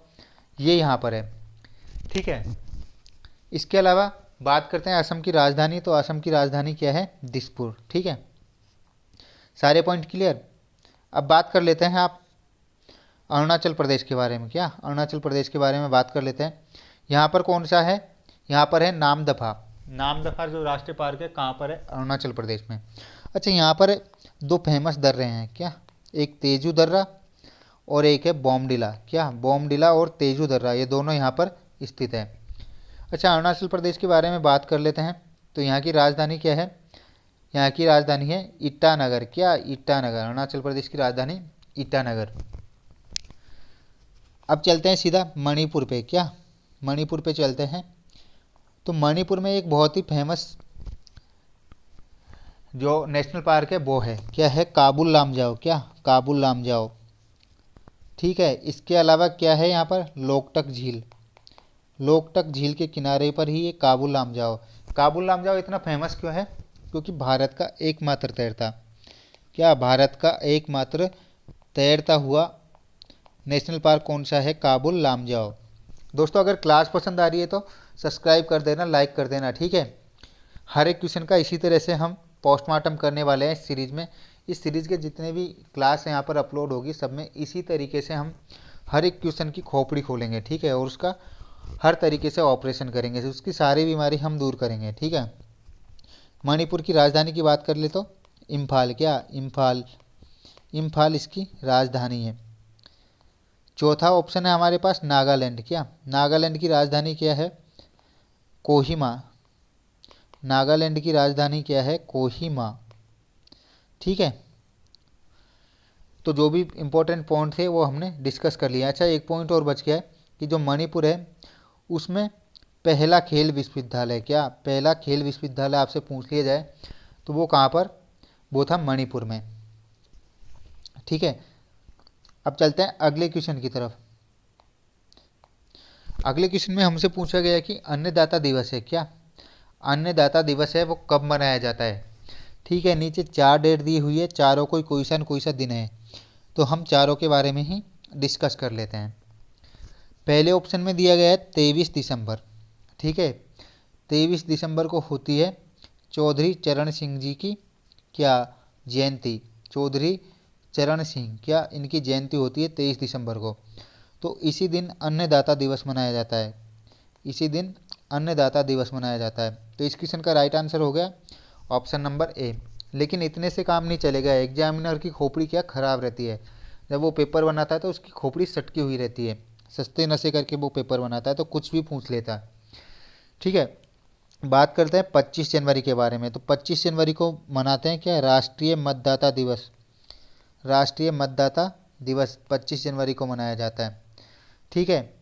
ये यहाँ पर है। ठीक है, इसके अलावा बात करते हैं असम की राजधानी। तो असम की राजधानी क्या है? दिसपुर। ठीक है, सारे पॉइंट क्लियर। अब बात कर लेते हैं आप अरुणाचल प्रदेश के बारे में। क्या? अरुणाचल प्रदेश के बारे में बात कर लेते हैं। यहाँ पर कौन सा है? यहाँ पर है नामदफा। नामदफा जो राष्ट्रीय पार्क है कहाँ पर है? अरुणाचल प्रदेश में। अच्छा, यहाँ पर 2 फेमस दर्रे हैं। क्या? एक तेजू दर्रा और एक है बॉमडिला। क्या? बॉमडिला और तेजू दर्रा, ये दोनों यहाँ पर स्थित है। अच्छा, अरुणाचल प्रदेश के बारे में बात कर लेते हैं। तो यहाँ की राजधानी क्या है? यहाँ की राजधानी है ईटानगर। क्या? ईटानगर। अरुणाचल प्रदेश की राजधानी ईटानगर। अब चलते हैं सीधा मणिपुर पे। क्या? मणिपुर पे चलते हैं। तो मणिपुर में एक बहुत ही फेमस जो नेशनल पार्क है वो है, क्या है? काबुल लामजाओ। क्या? काबुल लामजाओ। ठीक है, इसके अलावा क्या है यहाँ पर? लोकटक झील। लोकटक झील के किनारे पर ही ये काबुल लामजाओ। काबुल लामजाओ इतना फेमस क्यों है? क्योंकि भारत का एकमात्र तैरता, क्या? भारत का एकमात्र तैरता हुआ नेशनल पार्क कौन सा है? काबुल लामजाओ। दोस्तों, अगर क्लास पसंद आ रही है तो सब्सक्राइब कर देना, लाइक कर देना। ठीक है, हर एक क्वेश्चन का इसी तरह से हम पोस्टमार्टम करने वाले हैं इस सीरीज़ में। इस सीरीज़ के जितने भी क्लास यहाँ पर अपलोड होगी सब में इसी तरीके से हम हर एक क्वेश्चन की खोपड़ी खोलेंगे। ठीक है, और उसका हर तरीके से ऑपरेशन करेंगे, उसकी सारी बीमारी हम दूर करेंगे। ठीक है, मणिपुर की राजधानी की बात कर ले तो इम्फाल। क्या? इम्फाल। इम्फाल इसकी राजधानी है। चौथा ऑप्शन है हमारे पास नागालैंड। क्या? नागालैंड की राजधानी क्या है? कोहिमा। नागालैंड की राजधानी क्या है? कोहिमा। ठीक है, तो जो भी इम्पोर्टेंट पॉइंट थे वो हमने डिस्कस कर लिया। अच्छा, एक पॉइंट और बच गया है कि जो मणिपुर है उसमें पहला खेल विश्वविद्यालय, क्या? पहला खेल विश्वविद्यालय आपसे पूछ लिया जाए तो वो कहाँ पर? वो था मणिपुर में। ठीक है, अब चलते हैं अगले क्वेश्चन की तरफ। अगले क्वेश्चन में हमसे पूछा गया कि अन्नदाता दिवस है। क्या? अन्नदाता दिवस है वो कब मनाया जाता है? ठीक है, नीचे 4 डेट दी हुई है, चारों कोई सा न कोई सा दिन है। तो हम चारों के बारे में ही डिस्कस कर लेते हैं। पहले ऑप्शन में दिया गया है 23 दिसंबर। ठीक है, 23 दिसंबर को होती है चौधरी चरण सिंह जी की क्या? जयंती। चौधरी चरण सिंह, क्या इनकी जयंती होती है 23 दिसंबर को। तो इसी दिन अन्नदाता दिवस मनाया जाता है, इसी दिन अन्नदाता दिवस मनाया जाता है। तो इस क्वेश्चन का राइट आंसर हो गया ऑप्शन नंबर ए। लेकिन इतने से काम नहीं चलेगा, एग्जामिनर की खोपड़ी क्या खराब रहती है, जब वो पेपर बनाता है तो उसकी खोपड़ी सटकी हुई रहती है, सस्ते नशे करके वो पेपर बनाता है तो कुछ भी पूछ लेता है। ठीक है, बात करते हैं 25 जनवरी के बारे में। तो 25 जनवरी को मनाते हैं क्या, राष्ट्रीय मतदाता दिवस। राष्ट्रीय मतदाता दिवस 25 जनवरी को मनाया जाता है। ठीक है,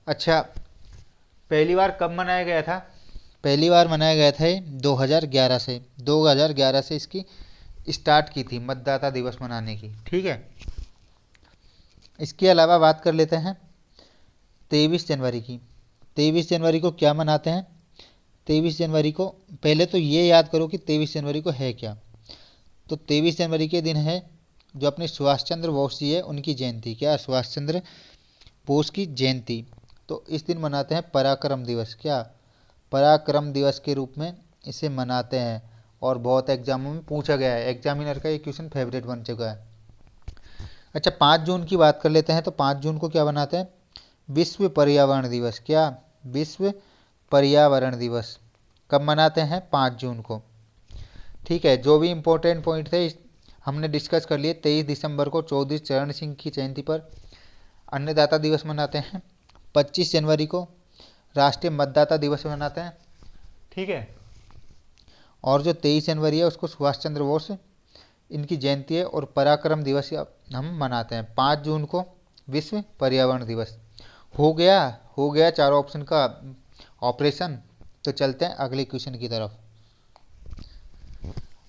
अच्छा पहली बार कब मनाया गया था, पहली बार मनाया गया था 2011 से, 2011 से इसकी स्टार्ट की थी मतदाता दिवस मनाने की। ठीक है, इसके अलावा बात कर लेते हैं 23 जनवरी की। 23 जनवरी को क्या मनाते हैं, 23 जनवरी को पहले तो ये याद करो कि 23 जनवरी को है क्या। तो 23 जनवरी के दिन है जो अपने सुभाष चंद्र बोस जी है उनकी जयंती, क्या सुभाष चंद्र बोस की जयंती। तो इस दिन मनाते हैं पराक्रम दिवस, क्या पराक्रम दिवस के रूप में इसे मनाते हैं। और बहुत एग्जामों में पूछा गया है, एग्जामिनर का ये क्वेश्चन फेवरेट बन चुका है। अच्छा 5 जून की बात कर लेते हैं। तो 5 जून को क्या बनाते हैं, विश्व पर्यावरण दिवस, क्या विश्व पर्यावरण दिवस कब मनाते हैं, 5 जून को। ठीक है, जो भी इम्पोर्टेंट पॉइंट थे हमने डिस्कस कर लिए। 23 दिसंबर को चौधरी चरण सिंह की जयंती पर अन्नदाता दिवस मनाते हैं। 25 जनवरी को राष्ट्रीय मतदाता दिवस मनाते हैं। ठीक है, और जो 23 जनवरी है उसको सुभाष चंद्र बोस इनकी जयंती है और पराक्रम दिवस हम मनाते हैं। 5 जून को विश्व पर्यावरण दिवस। हो गया चारों ऑप्शन का ऑपरेशन। तो चलते हैं अगले क्वेश्चन की तरफ।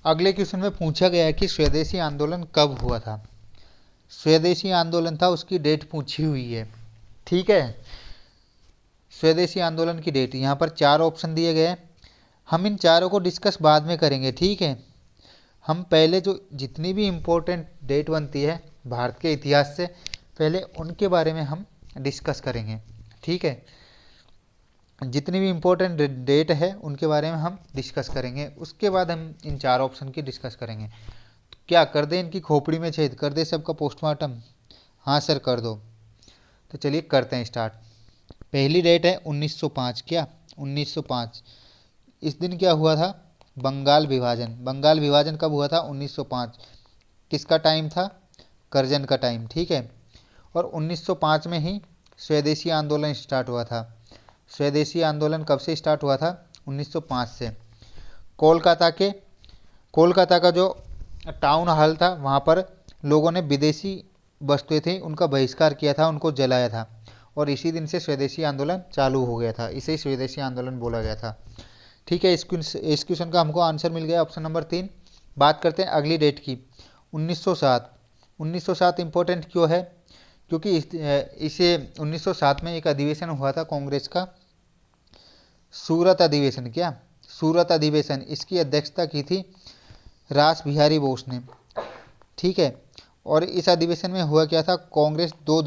अगले क्वेश्चन में पूछा गया है कि स्वदेशी आंदोलन कब हुआ था। स्वदेशी आंदोलन था, उसकी डेट पूछी हुई है। ठीक है, स्वदेशी आंदोलन की डेट, यहाँ पर 4 ऑप्शन दिए गए हैं। हम इन चारों को डिस्कस बाद में करेंगे। ठीक है, हम पहले जो जितनी भी इम्पोर्टेंट डेट बनती है भारत के इतिहास से पहले उनके बारे में हम डिस्कस करेंगे। ठीक है, जितनी भी इम्पोर्टेंट डेट है उनके बारे में हम डिस्कस करेंगे, उसके बाद हम इन 4 ऑप्शन की डिस्कस करेंगे। तो क्या कर दें इनकी खोपड़ी में छेद, कर दे सबका पोस्टमार्टम। हाँ सर कर दो। तो चलिए करते हैं स्टार्ट। पहली डेट है 1905, क्या 1905। इस दिन क्या हुआ था, बंगाल विभाजन। बंगाल विभाजन कब हुआ था, 1905। किसका टाइम था, करजन का टाइम। ठीक है, और 1905 में ही स्वदेशी आंदोलन स्टार्ट हुआ था। स्वदेशी आंदोलन कब से स्टार्ट हुआ था, 1905 से। कोलकाता का जो टाउन हॉल था वहाँ पर लोगों ने विदेशी वस्तुएं थी उनका बहिष्कार किया था, उनको जलाया था। और इसी दिन से स्वदेशी आंदोलन चालू हो गया था, इसे स्वदेशी आंदोलन बोला गया था। ठीक है, इस क्वेश्चन का हमको आंसर मिल गया ऑप्शन नंबर 3। बात करते हैं अगली डेट की, 1907। 1907 इम्पोर्टेंट क्यों है, क्योंकि इसे 1907 में एक अधिवेशन हुआ था कांग्रेस का, सूरत अधिवेशन। क्या सूरत अधिवेशन, इसकी अध्यक्षता की थी रास बिहारी बोस ने। ठीक है, और इस अधिवेशन में हुआ क्या था, कांग्रेस दो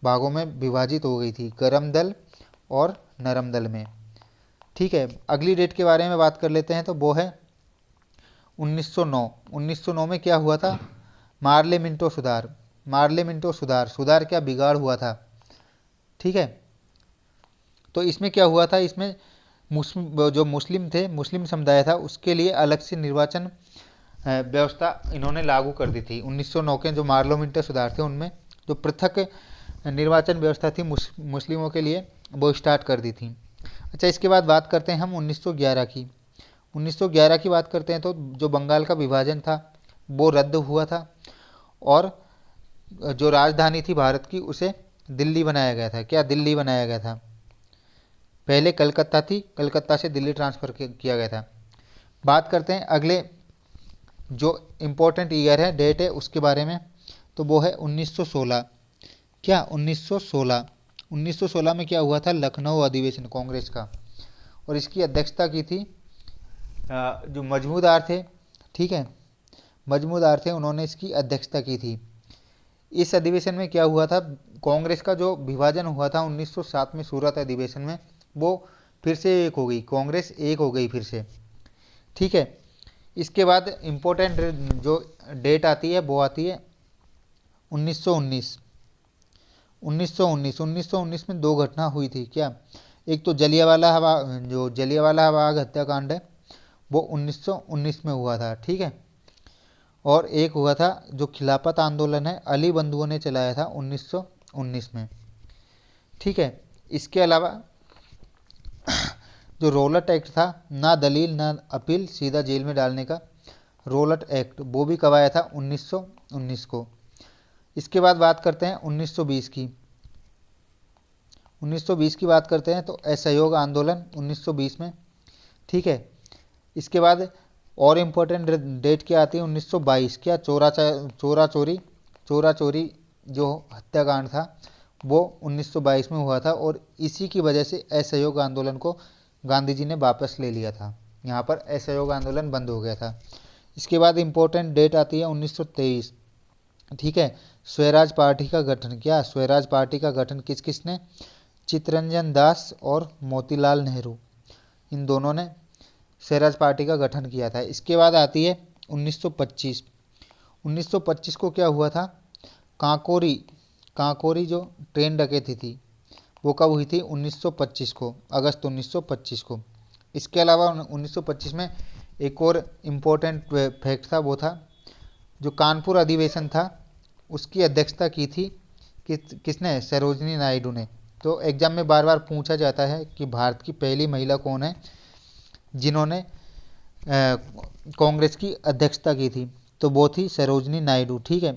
भागों में विभाजित हो गई थी, गर्म दल और नरम दल में। ठीक है, अगली डेट के बारे में बात कर लेते हैं। तो वो है 1909। 1909 में क्या हुआ था, मार्ले मिंटो सुधार। मार्ले मिंटो सुधार क्या बिगाड़ हुआ था। ठीक है, तो इसमें क्या हुआ था, इसमें जो मुस्लिम थे, मुस्लिम समुदाय था, उसके लिए अलग से निर्वाचन व्यवस्था इन्होंने लागू कर दी थी। 1909 के जो मार्लो मिंटो सुधार थे उनमें जो पृथक निर्वाचन व्यवस्था थी मुस्लिमों के लिए, वो स्टार्ट कर दी थी। अच्छा, इसके बाद बात करते हैं हम 1911 की। 1911 की बात करते हैं तो जो बंगाल का विभाजन था वो रद्द हुआ था और जो राजधानी थी भारत की उसे दिल्ली बनाया गया था। क्या दिल्ली बनाया गया था, पहले कलकत्ता थी, कलकत्ता से दिल्ली ट्रांसफ़र किया गया था। बात करते हैं अगले जो इम्पोर्टेंट ईयर है, डेट है उसके बारे में। तो वो है 1916। क्या 1916। 1916 में क्या हुआ था, लखनऊ अधिवेशन कांग्रेस का, और इसकी अध्यक्षता की थी जो मजमूदार थे। ठीक है, मजमूदार थे, उन्होंने इसकी अध्यक्षता की थी। इस अधिवेशन में क्या हुआ था, कांग्रेस का जो विभाजन हुआ था 1907 में सूरत अधिवेशन में, वो फिर से एक हो गई, कांग्रेस एक हो गई फिर से। ठीक है, इसके बाद इम्पोर्टेंट जो डेट आती है वो आती है 1919। 1919 में दो घटना हुई थी क्या। एक तो जलियांवाला बाग हत्याकांड है, वो 1919 में हुआ था, ठीक है। और एक हुआ था जो खिलाफत आंदोलन है, अली बंधुओं ने चलाया था 1919 में, ठीक है। इसके अलावा जो रोलट एक्ट था, ना दलील ना अपील, सीधा जेल में डालने का रोलट एक्ट, वो भी कब आया था, 1919 को। इसके बाद बात करते हैं 1920 की। 1920 की बात करते हैं तो असहयोग आंदोलन 1920 में, ठीक है। इसके बाद और इम्पोर्टेंट डेट क्या आती है, 1922। क्या चोरी जो हत्याकांड था वो 1922 में हुआ था, और इसी की वजह से असहयोग आंदोलन को गांधी जी ने वापस ले लिया था। यहाँ पर असहयोग आंदोलन बंद हो गया था। इसके बाद इम्पोर्टेंट डेट आती है 1923, ठीक है। स्वराज पार्टी का गठन। क्या स्वराज पार्टी का गठन किस किसने, चित्तरंजन दास और मोतीलाल नेहरू, इन दोनों ने स्वराज पार्टी का गठन किया था। इसके बाद आती है 1925। 1925 को क्या हुआ था, काकोरी जो ट्रेन डकैती थी वो कब हुई थी, 1925 को, अगस्त 1925 को। इसके अलावा 1925 में एक और इम्पोर्टेंट फैक्ट था, वो था जो कानपुर अधिवेशन था उसकी अध्यक्षता की थी किसने, सरोजिनी नायडू ने। तो एग्जाम में बार बार पूछा जाता है कि भारत की पहली महिला कौन है जिन्होंने कांग्रेस की अध्यक्षता की थी, तो वो थी सरोजिनी नायडू, ठीक है।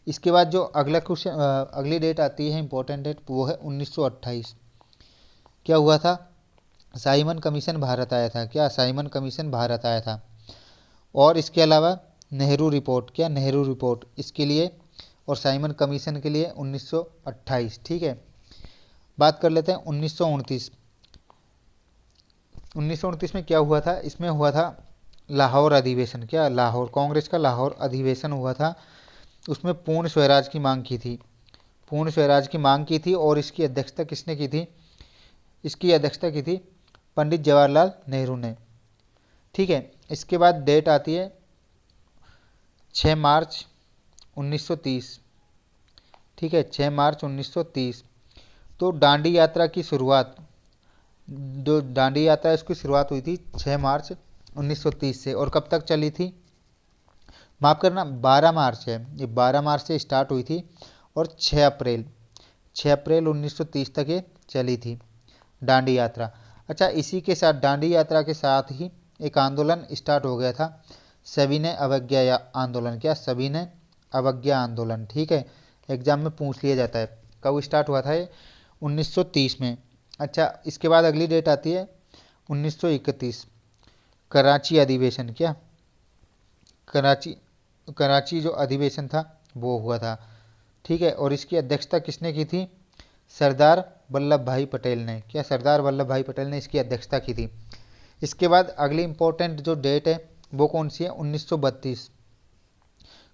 इसके बाद जो अगला क्वेश्चन, अगली डेट आती है इम्पोर्टेंट डेट, वो है 1928। क्या हुआ था, साइमन कमीशन भारत आया था। क्या साइमन कमीशन भारत आया था। और इसके अलावा नेहरू रिपोर्ट, क्या नेहरू रिपोर्ट, इसके लिए और साइमन कमीशन के लिए 1928, ठीक है। बात कर लेते हैं 1929। 1929 में क्या हुआ था, इसमें हुआ था लाहौर अधिवेशन। क्या लाहौर, कांग्रेस का लाहौर अधिवेशन हुआ था, उसमें पूर्ण स्वराज की मांग की थी, पूर्ण स्वराज की मांग की थी। और इसकी अध्यक्षता किसने की थी, इसकी अध्यक्षता की थी पंडित जवाहरलाल नेहरू ने, ठीक है। इसके बाद डेट आती है 6 मार्च 1930, ठीक है, 6 मार्च 1930। तो दांडी यात्रा की शुरुआत, जो दांडी यात्रा इसकी शुरुआत हुई थी 6 मार्च 1930 से, और कब तक चली थी, माफ़ करना 12 मार्च है, ये 12 मार्च से स्टार्ट हुई थी और 6 अप्रैल 1930 तक ये चली थी दांडी यात्रा। अच्छा, इसी के साथ दांडी यात्रा के साथ ही एक आंदोलन स्टार्ट हो गया था, सविनय अवज्ञा आंदोलन। क्या सविनय अवज्ञा आंदोलन, ठीक है, एग्जाम में पूछ लिया जाता है कब स्टार्ट हुआ था ये, 1930 में। अच्छा, इसके बाद अगली डेट आती है 1931, कराची अधिवेशन। क्या कराची जो अधिवेशन था वो हुआ था, ठीक है। और इसकी अध्यक्षता किसने की थी, सरदार वल्लभ भाई पटेल ने। क्या सरदार वल्लभ भाई पटेल ने इसकी अध्यक्षता की थी। इसके बाद अगली इंपॉर्टेंट जो डेट है वो कौन सी है, 1932।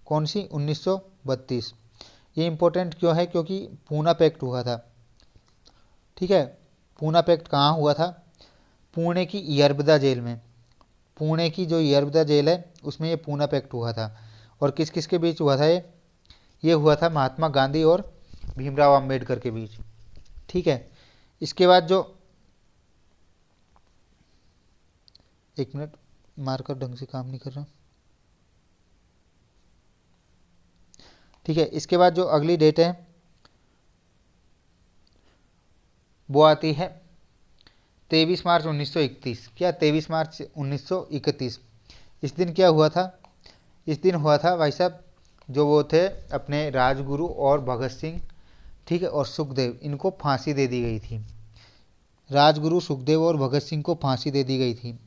कौन सी, 1932। ये इंपॉर्टेंट क्यों है, क्योंकि पूना पैक्ट हुआ था, ठीक है। पूना पैक्ट कहाँ हुआ था, पुणे की यरबदा जेल में, पुणे की जो यरबदा जेल है उसमें ये पूना पैक्ट हुआ था। और किस किस के बीच हुआ था ये हुआ था महात्मा गांधी और भीमराव अंबेडकर के बीच, ठीक है। इसके बाद जो, एक मिनट, मार्कर ढंग से काम नहीं कर रहा, ठीक है। इसके बाद जो अगली डेट है वो आती है 23 मार्च 1931। क्या 23 मार्च 1931, इस दिन क्या हुआ था, इस दिन हुआ था भाई साहब, जो वो थे अपने राजगुरु और भगत सिंह, ठीक है, और सुखदेव, इनको फांसी दे दी गई थी। राजगुरु, सुखदेव और भगत सिंह को फांसी दे दी गई थी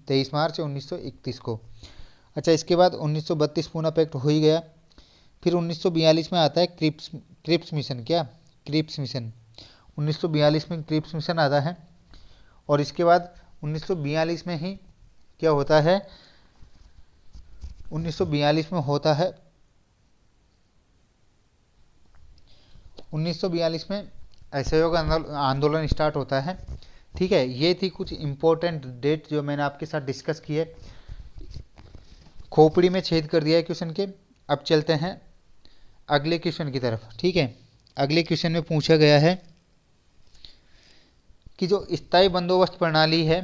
23 मार्च 1931 को। अच्छा, इसके बाद 1932 पूना पैक्ट हो ही गया। फिर 1942 में आता है क्रिप्स मिशन। क्या क्रिप्स मिशन, 1942 में क्रिप्स मिशन आता है। और इसके बाद 1942 में ही क्या होता है, 1942 में होता है, 1942 में असहयोग आंदोलन स्टार्ट होता है, ठीक है। ये थी कुछ इम्पोर्टेंट डेट जो मैंने आपके साथ डिस्कस की है। खोपड़ी में छेद कर दिया है क्वेश्चन के। अब चलते हैं अगले क्वेश्चन की तरफ। ठीक है, अगले क्वेश्चन में पूछा गया है कि जो स्थायी बंदोबस्त प्रणाली है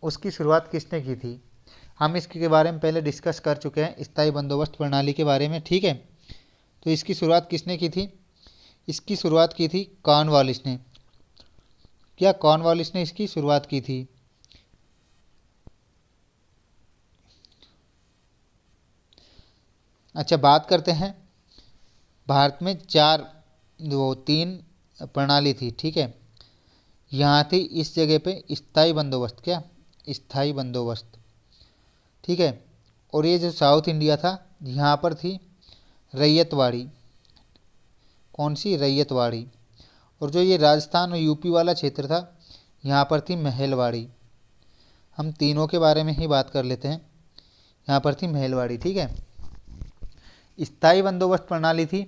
उसकी शुरुआत किसने की थी। हम इसके बारे में पहले डिस्कस कर चुके हैं, स्थायी बंदोबस्त प्रणाली के बारे में। ठीक है, तो इसकी शुरुआत किसने की थी? इसकी शुरुआत की थी कॉर्नवालिस ने। क्या कॉर्नवालिस ने इसकी शुरुआत की थी? अच्छा, बात करते हैं। भारत में तीन प्रणाली थी। ठीक है, यहाँ थी इस जगह पे स्थायी बंदोबस्त। क्या? स्थायी बंदोबस्त। ठीक है, और ये जो साउथ इंडिया था यहाँ पर थी रैयतवाड़ी। कौन सी? रैयतवाड़ी। और जो ये राजस्थान और यूपी वाला क्षेत्र था यहाँ पर थी महलवाड़ी। हम तीनों के बारे में ही बात कर लेते हैं। यहाँ पर थी महलवाड़ी। ठीक है, स्थायी बंदोबस्त प्रणाली थी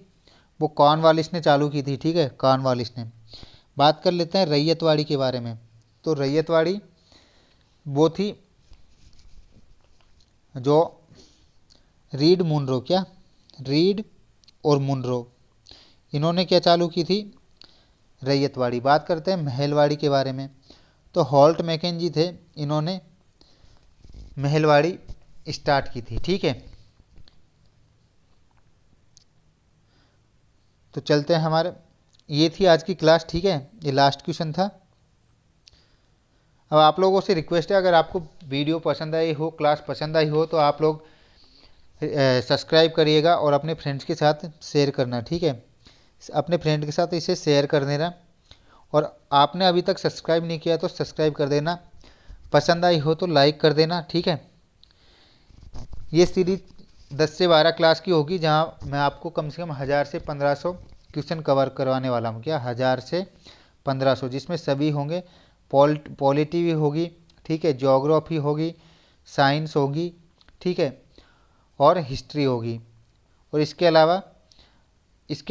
वो कॉर्नवालिस ने चालू की थी। ठीक है, कॉर्नवालिस ने। बात कर लेते हैं रैयतवाड़ी के बारे में। तो रैयतवाड़ी वो थी जो रीड मुनरो। क्या? रीड और मुनरो, इन्होंने क्या चालू की थी? रैयतवाड़ी। बात करते हैं महलवाड़ी के बारे में। तो हॉल्ट मैकेंजी थे, इन्होंने महलवाड़ी स्टार्ट की थी। ठीक है, तो चलते हैं हमारे, ये थी आज की क्लास। ठीक है, ये लास्ट क्वेश्चन था। अब आप लोगों से रिक्वेस्ट है, अगर आपको वीडियो पसंद आई हो, क्लास पसंद आई हो, तो आप लोग सब्सक्राइब करिएगा और अपने फ्रेंड्स के साथ शेयर करना। ठीक है, अपने फ्रेंड के साथ इसे शेयर कर देना। और आपने अभी तक सब्सक्राइब नहीं किया तो सब्सक्राइब कर देना। पसंद आई हो तो लाइक कर देना। ठीक है, ये सीरीज 10 से 12 क्लास की होगी, जहाँ मैं आपको कम से कम 1000 से 1500 क्वेश्चन कवर करवाने वाला हूँ। क्या? 1000 से 1500, जिसमें सभी होंगे। पॉलिटी भी होगी। ठीक है, ज्योग्राफी होगी, साइंस होगी। ठीक है, और हिस्ट्री होगी। और इसके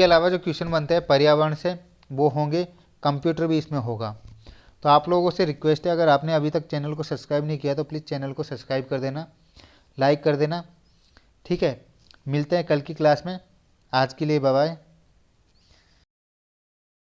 अलावा जो क्वेश्चन बनते हैं पर्यावरण से वो होंगे। कंप्यूटर भी इसमें होगा। तो आप लोगों से रिक्वेस्ट है, अगर आपने अभी तक चैनल को सब्सक्राइब नहीं किया तो प्लीज़ चैनल को सब्सक्राइब कर देना, लाइक कर देना। ठीक है, मिलते हैं कल की क्लास में। आज के लिए बाय बाय।